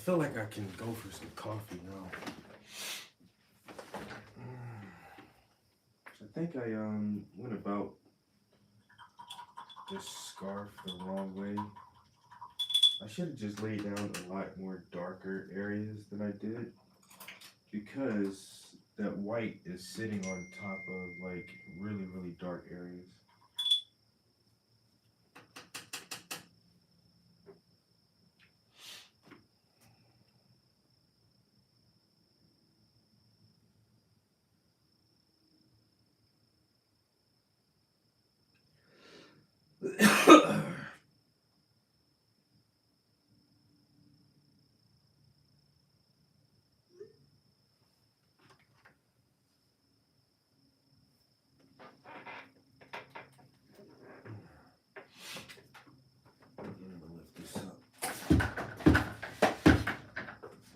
feel like I can go for some coffee now. I think I went about this scarf the wrong way. I should have just laid down a lot more darker areas than I did, because that white is sitting on top of like really, really dark areas.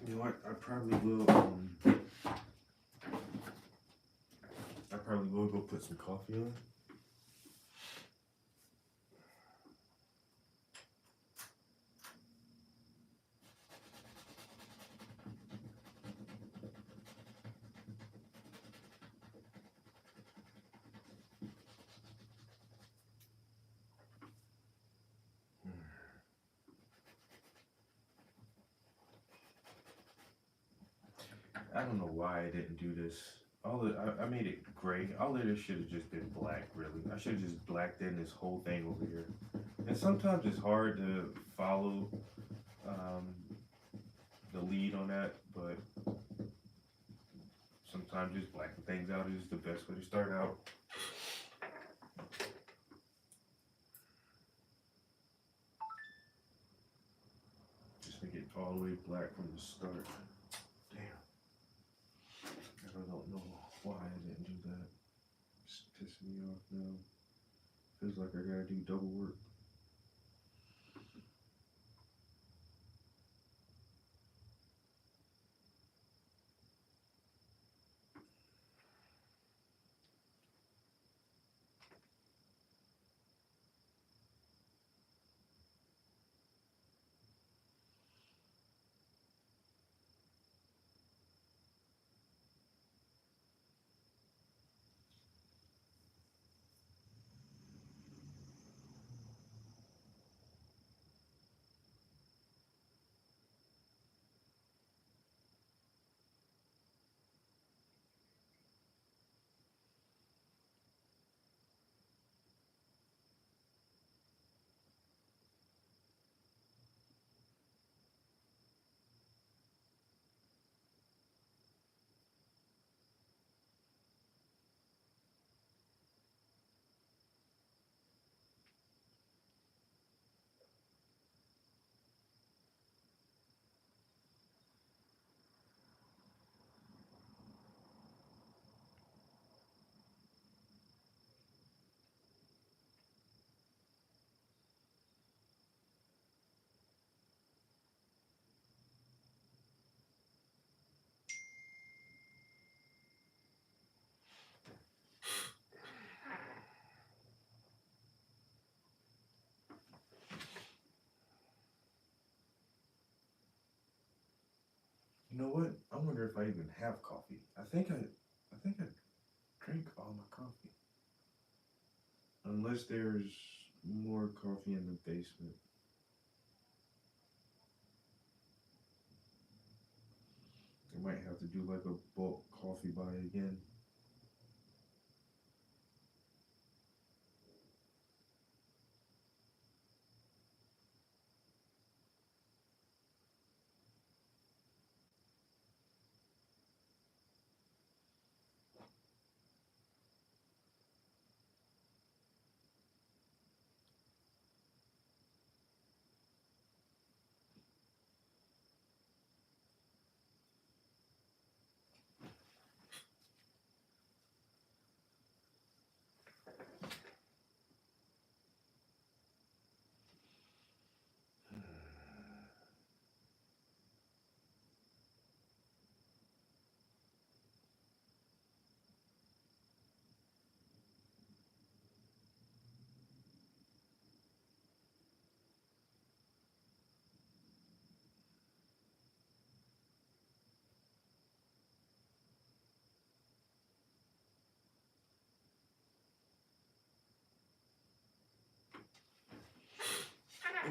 You know what? I probably will go put some coffee on. I don't know why I didn't do this. I made it gray. All of this should have just been black, really. I should have just blacked in this whole thing over here. And sometimes it's hard to follow the lead on that, but sometimes just blacking things out is the best way to start out. Just make it all the way black from the start. I don't know why I didn't do that. It's pissing me off now. Feels like I gotta do double work. You know what? I wonder if I even have coffee. I think I drank all my coffee. Unless there's more coffee in the basement. I might have to do like a bulk coffee buy again.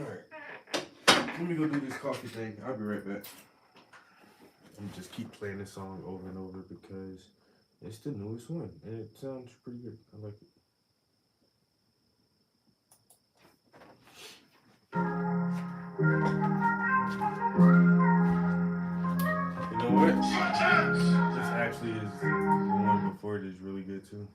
Alright. Let me go do this coffee thing. I'll be right back. I'm just keep playing this song over and over because it's the newest one and it sounds pretty good. I like it. You know what? This actually is the one before it is really good too.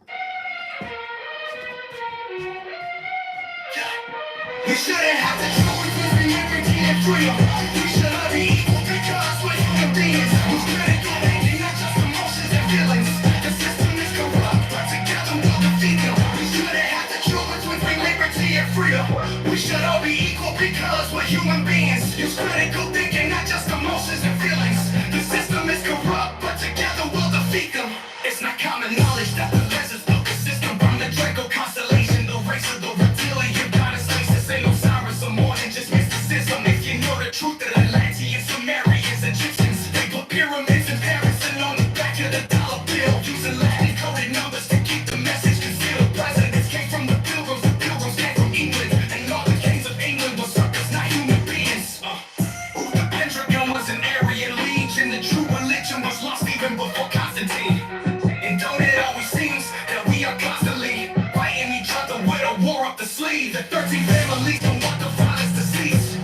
We shouldn't have to choose between liberty and freedom. We should all be equal because we're human beings. We're critical thinking, not just emotions and feelings. The system is corrupt, but together we'll defeat them. We shouldn't have to choose between liberty and freedom. We should all be equal because we're human beings. Use critical thinking, not just emotions and feelings. The system is corrupt, but together we'll defeat them. It's not common knowledge that the lessons built the system from the Draco constellation, the race of the reptilian goddess. Ain't no sirens or more than just mysticism. If you know the truth of Atlanteans, Sumerians, Egyptians, they put pyramids in Paris and on the back of the dollar bill, using Latin coded numbers to keep the message concealed. Presidents came from the pilgrims came from England, and all the kings of England were suckers, not human beings. The Pendragon was an Aryan legion, the true religion was lost even before Constantine. And don't it always seems that we are constantly fighting each other with a war up the sleeve? The 13 families don't want the violence to cease,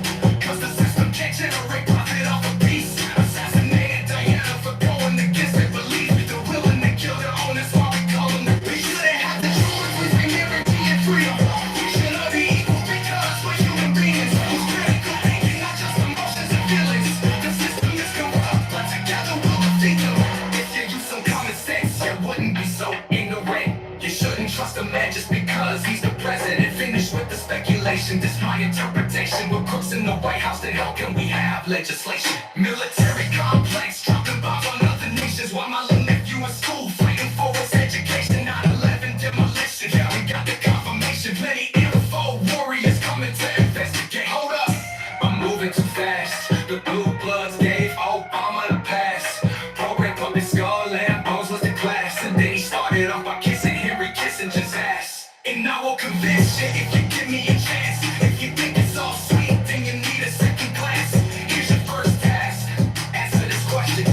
cause the system can't generate profit off of peace. Assassinated Diana for going against their belief. They're willing to kill their own, that's why we call them the beast. We shouldn't have to choose between liberty and freedom. We should all be equal because we're human beings. Use critical thinking, not just emotions and feelings. The system is corrupt, but together we'll defeat them. If you use some common sense, you wouldn't be so ignorant. You shouldn't trust a man just because he's the president. Finish with the speculation, this my interpretation. We're crooks in the White House, then how can we have legislation? Military complex, dropping bombs on other nations, while my little nephew in school fighting for his education. 9/11 demolition, yeah, we got the confirmation. Plenty info, warriors coming to investigate. Hold up, I'm moving too fast. The blue bloods gave Obama the pass. Program public skull and bones was the class, and then he started off by kissing Henry Kissinger's ass. And I will convince you if you give me a chance. If you think it's all sweet, then you need a second class. Here's your first task. Answer this question.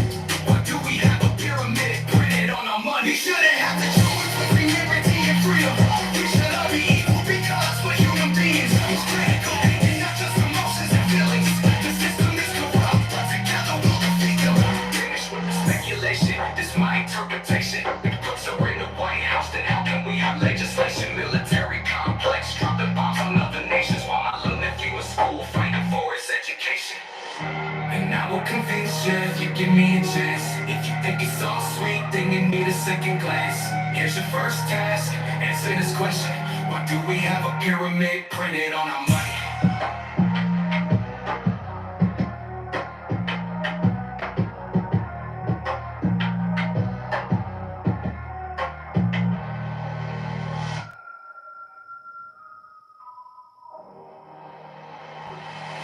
Why do we have a pyramid printed on our money? We shouldn't have to choose between liberty and freedom. We should all be equal because we're human beings. It's critical thinking, not just emotions and feelings. The system is corrupt, but together we'll defeat them. Finish with the speculation. This my interpretation. If crooks are in the White House, then how can we have legislation? Military complex, dropping bombs on other nations, while my little nephew in school fighting for his education. And I will convince you if you give me a chance. If you think it's all sweet, then you need a second glance. Here's your first task. Answer this question. Why do we have a pyramid printed on our money?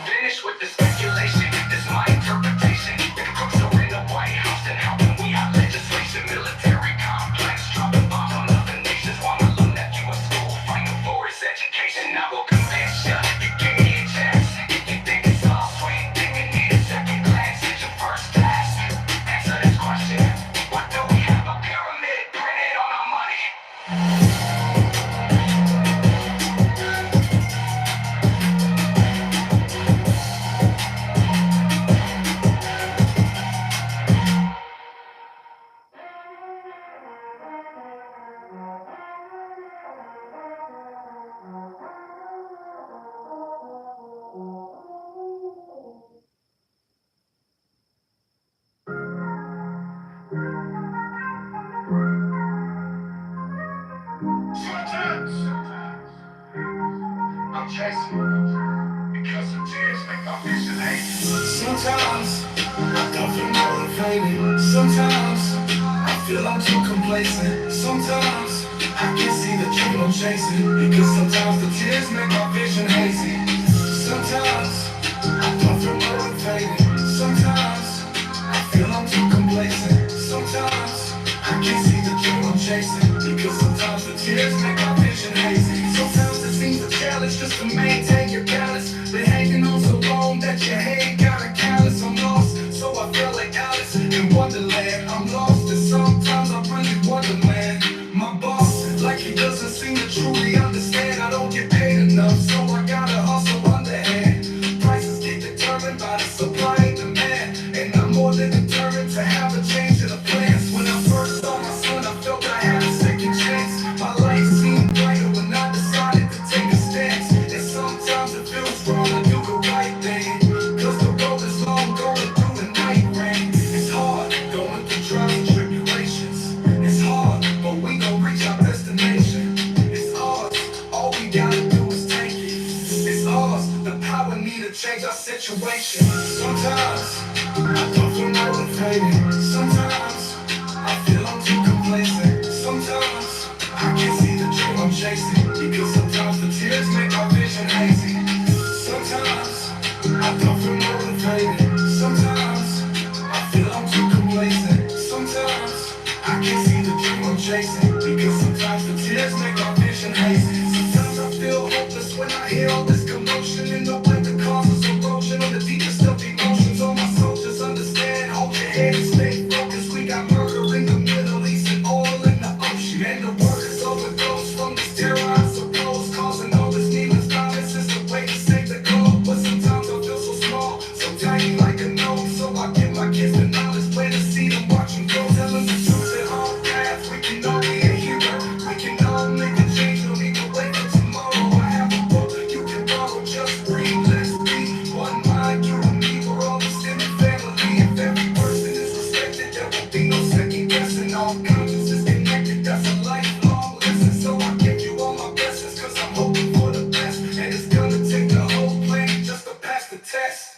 Finish with the speculation. This my interpretation. If crooks are in the White House, then how can we have legislation? Military complex, dropping bombs on other nations, while my little nephew in school fighting for his education. I will convince you. You give me a chance. If you think it's all sweet, then you need a second glance. It's your first task. Answer this question. Why do we have a pyramid printed on our money? Sometimes I'm chasing because the tears make my vision hate. Sometimes I don't feel motivated. Sometimes I feel I'm too complacent. Sometimes I can't see the dream I'm chasing because sometimes the tears make my vision hazy. Sometimes I don't feel motivated. Sometimes I feel I'm too complacent. Sometimes I can't see the dream I'm chasing because sometimes the tears make my vision hazy. Sometimes it seems a challenge just to maintain your balance, but hey, wonderland. My boss, like he doesn't seem to truly understand. I don't get paid enough, so I gotta hustle underhand. Prices get determined by the supply and demand, and I'm more than determined to have a change in the plans. When I first saw my son, I felt I had a second chance. My life seemed brighter when I decided to take a stance. And sometimes it feels wrong to do the right thing, cause the road is long going through the night rain. It's hard going through trials and tribulations. It's hard, but we gon' reach our destination. It's ours, all we gotta do is take it. It's ours, the power need to change our situation. Sometimes I don't feel motivated. Sometimes I feel I'm too complacent. Sometimes I can't see the dream I'm chasing, because sometimes the tears make my vision hazy. Sometimes I don't feel motivated. Sometimes I feel I'm too complacent. Sometimes I can't see the dream I'm chasing, because sometimes the tears make my vision hazy. Sometimes I feel hopeless when I hear all this commotion, and the weather causes erosion on the deepest of emotions. All my soldiers understand, hold your head and stay focused. We got murder in the Middle East and oil in the ocean, and the word is overdose from this terror I suppose, causing all this needless violence is the way to save the globe. But sometimes I feel so small, so tiny like a gnome, so I give my kids the knowledge, plant a seed and watch them grow. Tell them the truth at all paths, we can all be a hero. We can all make a change, don't need to wait for tomorrow. I have a book you can borrow, just read. Let's be one mind, you and me, we're all extended family. If every person is respected, there won't be no second guessing. All conscience is connected, that's a lifelong lesson. So I give you all my blessings, cause I'm hoping for the best. And it's gonna take the whole planet just to pass the test.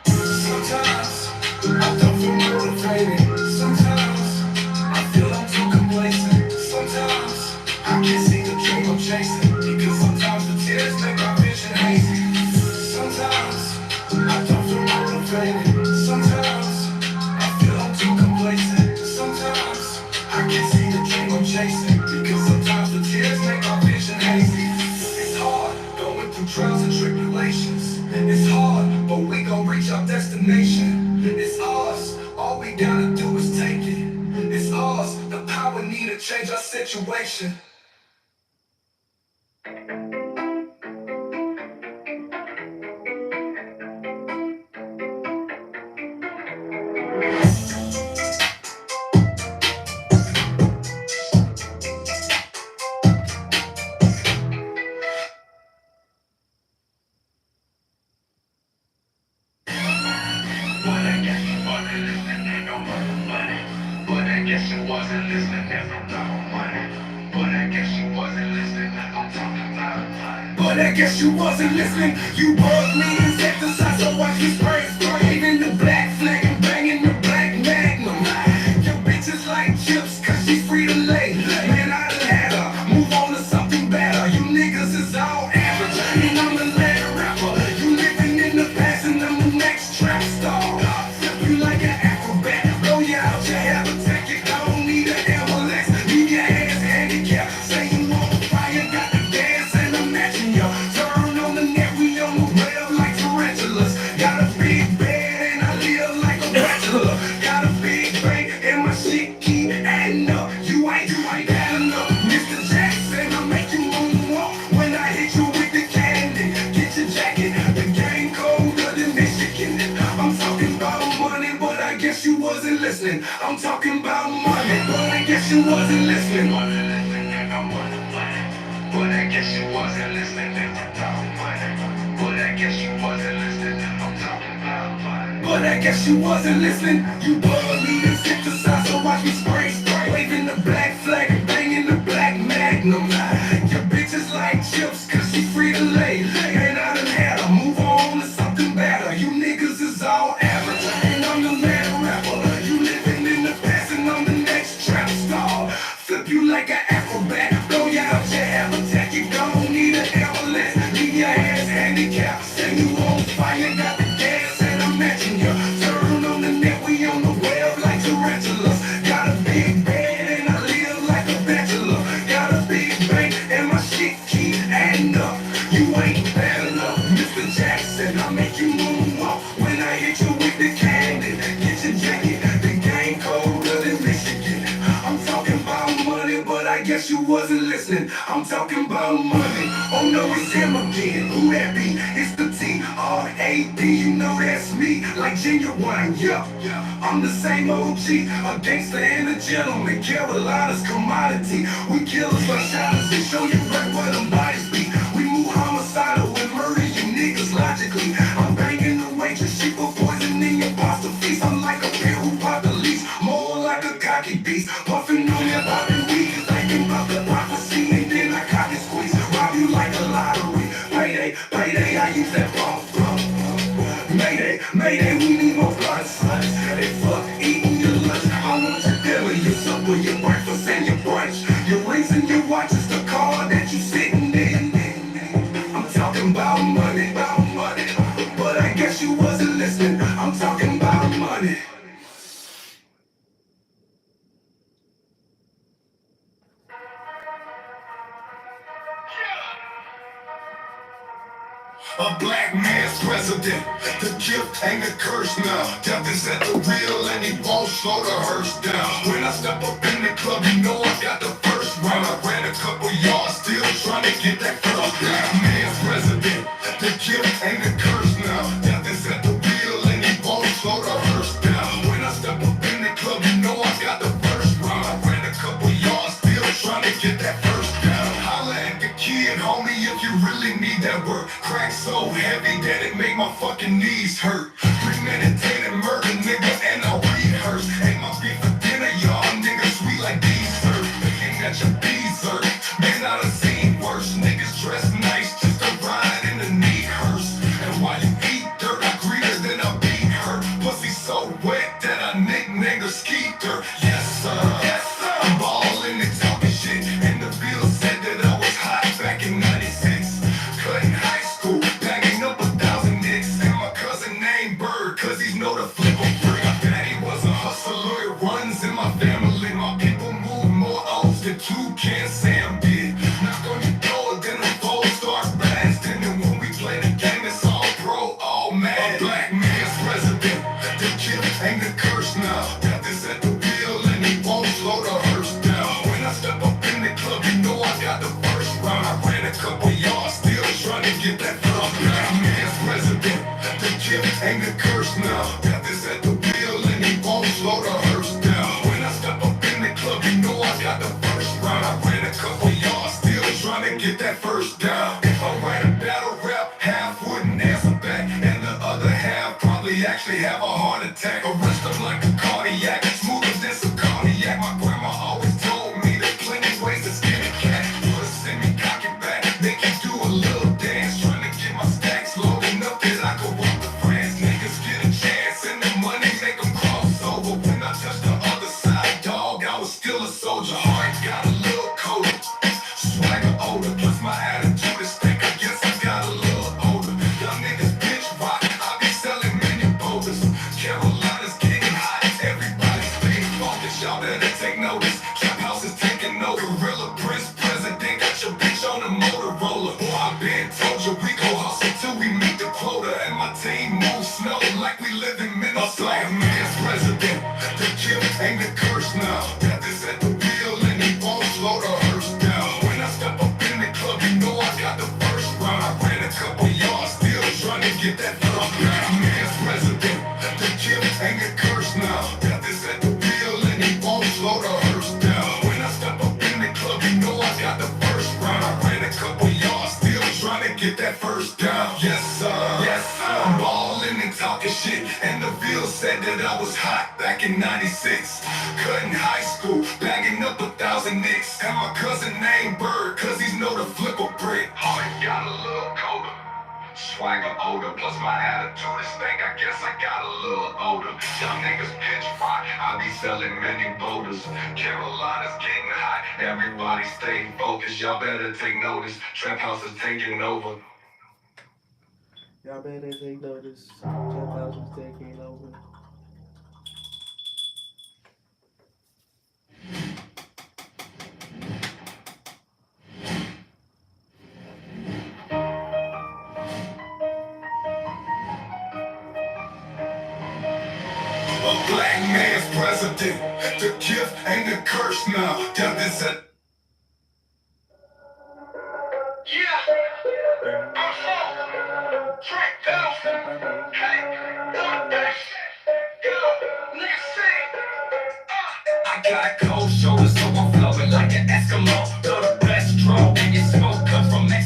Sometimes I don't feel motivated. Sometimes I feel I'm too complacent. Sometimes I can't see the dream I'm chasing, because sometimes the tears make my vision hazy. Sometimes I don't feel motivated. Sometimes I feel I'm too complacent. Sometimes I can't see the dream I'm chasing, because sometimes the tears make my vision hazy. It's hard going through trials and tribulations. It's hard, but we gon' reach our destination. It's ours, all we gotta do is take it. It's ours, the power need to change our situation. But I guess you wasn't listening, ain't no money. But I guess you wasn't listening, there's no money. But I guess you wasn't listening, I'm talking about money. But I guess you wasn't listening, you bugged me, insecticide, so watch me spray, waving the black flag and banging the black magnum. Your bitch is like chips, cause she's free to lay. Man, I done had her, move on to something better. You niggas is all average, and I'm the ladder rapper. You living in the past and I'm the next trap star. Flip you like an acrobat, blow you out your habitat. You don't need an ambulance, leave your ass handicapped. Say you on fire, got the dance and I'm matching you. Turn on the net, we on the web like tarantulas. Got a big bed and I live like a bachelor. Got a big bank and my shit keep adding up. You ain't bad enough, Mr. Jackson. I make you moonwalk when I hit you with the candy. Get your jacket, the game colder than Michigan. I'm talking about money, but I guess you wasn't listening. I'm talking about money, but I guess you wasn't listening. But I guess you wasn't listening. But I guess you wasn't listening. I'm talking about money. But I guess you wasn't listening. You bug me and synthesize, so watch me spray, waving the black flag and banging the black magnum. Your bitch is like chips, cause she free to lay. And I done had her, move on to something better. You niggas is all average, and I'm the mad rapper. You living in the past and I'm the next trap star. Flip you like an acrobat, blow you out your habitat. You don't need an ambulance, leave your ass handicapped. Say you on fire, got the gas and I'm matching you. Turn on the net, we on the web like tarantulas. Got a big bed and I live like a bachelor. Got a big bank and my wasn't listening. I'm talking about money. Oh no, it's him again. Who that be? It's the T-R-A-D. You know that's me, like genuine. Yeah, I'm the same OG, a gangster and a gentleman. Carolina's commodity. We killers like shadows and show you right where them bodies be. We move homicidal and murder you niggas logically. I'm banging the waitress, she put poison in your pasta feast. I'm like a pimp who popped the leash, more like a cocky beast. Puffing on that poppin' weed, thinking about the prophecy, and then I copy squeeze. Rob you like a lottery. Payday, payday, I use that bump. Mayday, mayday, we need more blunts. They fuck eating your lunch. I want your deli, your supper, your breakfast, and your brunch. Your rings and your watch is the car that you sitting in. I'm talking about money, but I guess you wasn't listening. I'm talking about money. A black man's president. The gift ain't a curse now. Death is at the wheel and he won't slow the hearse down. When I step up in the club, you know I got the first round. I ran a couple yards, still trying to get that first black man's president. The gift ain't a curse now. Death is at the wheel and he won't slow the hearse down. When I step up in the club, you know I got the first round. I ran a couple yards, still trying to get that first down. Holla at the kid, homie, if you really need that work. Crack so heavy that it make my fucking knees hurt. Premeditated murder, nigga, and I rehearse. Ain't my beef for dinner, y'all niggas sweet like dessert. Looking at your dessert, man, I done seen worse. Niggas dress nice just to ride in the knee hearse. And while you eat dirt, I greet her, then I beat her. Pussy so wet that I nicknamed her Skeeter. Yes sir, yes sir. I'm ballin' and talking shit, and the bill said that I was hot back in '96. Cutting high school, banging up 1,000 nicks. And my cousin named Bird, cause he's know the flip on free. My daddy was a hustler, it runs in my family. My people move more O's than Toucan Sam did. Knock on your door, then the phone starts blasting. And when we play the game, it's all pro, all mad. A black man's president, the gift ain't a curse now. Death is at the wheel and he won't slow the hearse down. When I step up in the club, you know I got the first round. I ran a couple yards, still trying to get that first black man's president. The gift ain't a curse now. Death is at the wheel and he won't slow the hearse down. When I step up in the club, you know I got the first round. I ran a couple yards, still trying to get that first down. If I write a battle rap, half wouldn't answer back, and the other half probably actually have a heart attack. Arrest them like a cardiac, smoother than some cognac. My grandma always told me there's plenty ways to skin a cat. Put a semi-cocky back, make you do a little dance. Trying to get my stacks low enough that I go walk to France. Niggas get a chance and the money make them cross over. When I touched the other side, dog, I was still a soldier. Heart got a little colder, swagger older, plus my attitude is thick. I guess I got a little older. Y'all niggas bitch rock, I be selling many boulders. Carolina's getting hot, everybody stay focused. Y'all better take notice. Trap house is taking over. Gorilla Prince president, got your bitch on the Motorola. Boy, I been told you we go hustle till we meet the quota. And my team moves snow like we live in Minnesota. A black man's president, the gift ain't a curse now. Death is at the wheel and he won't slow the hearse down. When I step up in the club, you know I got the first round. I ran a couple yards, still trying to get that first black man's president. The gift ain't a curse now. Death is at the wheel and he won't slow the hearse down. When I step up in the club, you know I got the first round. I ran a couple yards, still trying to get that first down. Yes sir, yes sir. I'm ballin' and talking shit, and the bill said that I was hot back in '96. Cutting high school, banging up 1,000 nicks. And my cousin named Bird, cause he's know the flip a brick. Heart got a little colder, swagger older, plus my attitude is stank. I guess I got a little older. Y'all niggas pitch rock, I be selling many boulders. Carolina's getting hot, everybody stay focused. Y'all better take notice, trap house is taking over. Y'all better take notice. Trap house is taking over. A black man's president. The gift ain't a curse now. Death is at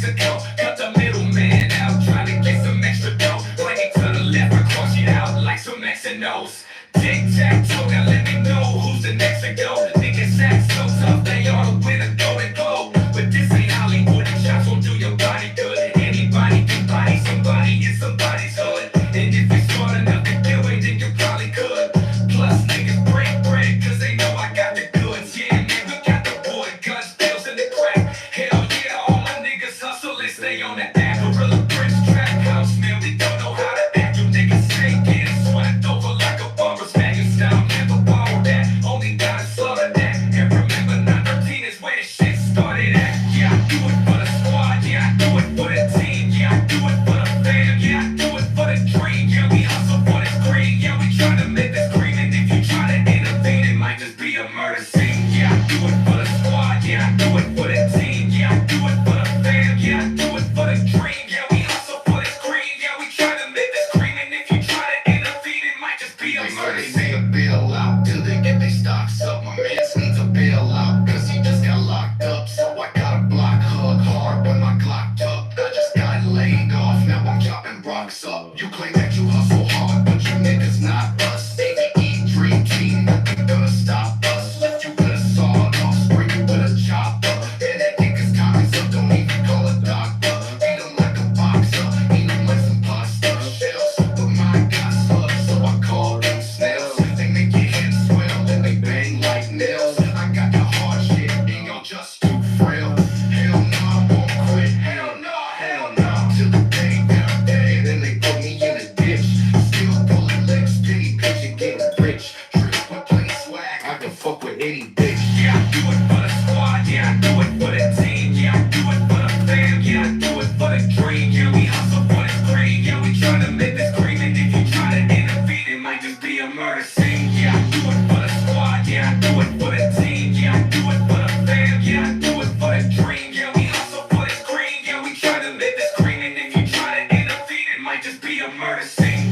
Mexico. Cut the middleman out, trying to get some extra dough. Play it to the left, across it out like some Mexicanos. Tic-tac-toe, now let me know who's the next to go. Niggas act so tough, they ought to win a golden globe. But this ain't Hollywood, and shots won't do your body good. Anybody can body somebody in somebody's hood. And if you're smart enough to do it, then you probably could. Plus niggas break bread, cause they know I got the goods. Yeah, man, we got the wood, guns, pills, and the crack. Hell yeah, all my niggas hustle and stay on the app. Gorilla Prince trap house, man, we don't know how to act. You niggas say getting swept over like a bumper smack. Your style never borrow that, only gotta slaughter that. And remember, 913 is where the shit started at. Yeah, I do it for the squad, yeah, I do it for the team. Yeah, I do it for the fam, yeah, I do it for the dream. Yeah, we hustle for this green, yeah, we tryna make this green. And if you try to intervene, it might just be a murder scene. Yeah, I do it for the squad, yeah, I do it for the team. Yeah, I do it for the fam, yeah, I do it for the dream. Yeah, we hustle for this green, yeah, we tryna make this green. And if you try to intervene, it might just be a murder scene. They bail out till they get their stocks up. My mans needs a bailout, cause he just got locked up. So I gotta block, hug hard when my Glock up. I just got laid off, now I'm chopping rocks up. You claim that you hustle hard, but you niggas not us. ABE dream team, nothing gonna stop us. If you with a sawed off, spray you with a chopper. And that niggas time's up, don't even call a doctor. Eat 'em like a boxer, eat 'em like some pasta. Shells, but mine got slugs, so I call them snails. They make your head swell, and they bang like nails. I got the hard shit, and y'all just too frail. Hell no, I won't quit. Hell no, hell no. Till the day that I'm dead, and they put me in a ditch. Still pulling legs, pity bitch, and getting rich. Drip with plain swag, I can fuck with any bitch. Yeah, I do it for the squad, yeah, I do it for the team. Yeah, I do it for the fam, yeah, I do it for the dream. Yeah, we hustle for this green, yeah, we tryna make this green. And if you try to intervene, it might just be a murder scene. Yeah, I do it for the squad, yeah, I do it for the team. Yeah, I do it for the fam, yeah, I do it for the dream. Yeah, we hustle for this green, yeah, we tryna make this green. And if you try to intervene, it might just be a murder scene.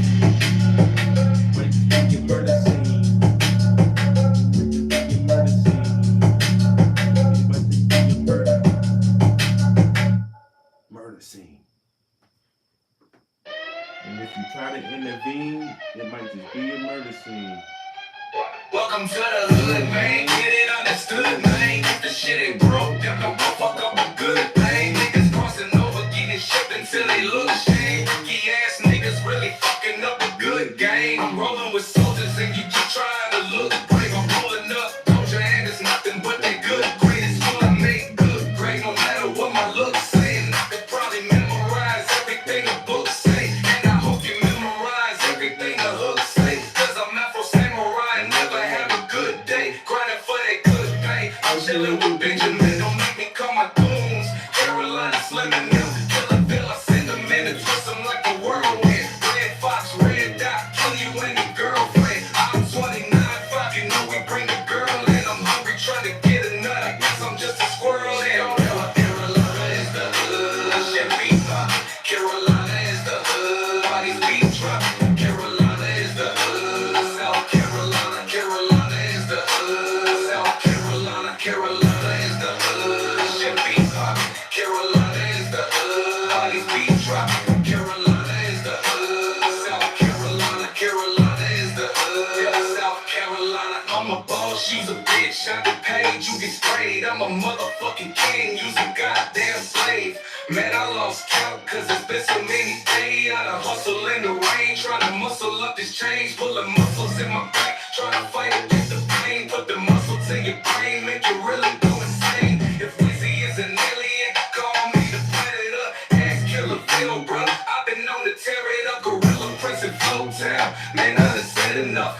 Your murder scene. Your murder scene. It might just be your murder scene. And if you try to intervene, it might just be a murder scene. Welcome to the hood, man. Get it understood, man. If the shit ain't broke, then don't go fuck up a good thing. Niggas crossing over, getting shipped until they look ashamed. Funky ass niggas really fucking up a good game. I'm rolling with soldiers and you keep trying to look brave. I'm rolling up, don't your hand is nothing but that good grade. It's gonna make good grade, no matter what my looks say. And I could probably memorize everything the book say. And I hope you memorize everything the hook say. Cause I'm Afro Samurai and never have a good day. Grinding for that good pay. I'm chilling with Benjamin, don't make me call my goons. Carolina Slim and them. Kill I send them in and twist them like a whirlwind. Red Fox, red dot, kill you and your girlfriend. I'm 29-5, you know we bring the girl in. I'm hungry trying to get a nut, I guess I'm just a squirrel in. Carolina is the hood, shit beat pop. Carolina is the hood, bodies beat drop. Carolina is the hood, South Carolina. Carolina is the hood, South Carolina. Carolina is the hood, shit beat pop. Carolina is the hood, bodies beat drop. Carolina is the hood, South Carolina. Carolina is the hood, South Carolina. I'm a boss, she's a bitch. I get paid, you get sprayed. I'm a motherfucking king, you's a goddamn slave. Man, I lost count, cause it's been so many days. I done hustle in the rain, trying to muscle up this change. Pulling muscles in my back, trying to fight against the pain. Put the muscles in your brain, make you really go insane. If Wizzy is an alien, call me to put it up. Ask Killer Phil, bro. I've been known to tear it up. Gorilla Prince and Flow Town. Man, I done said enough.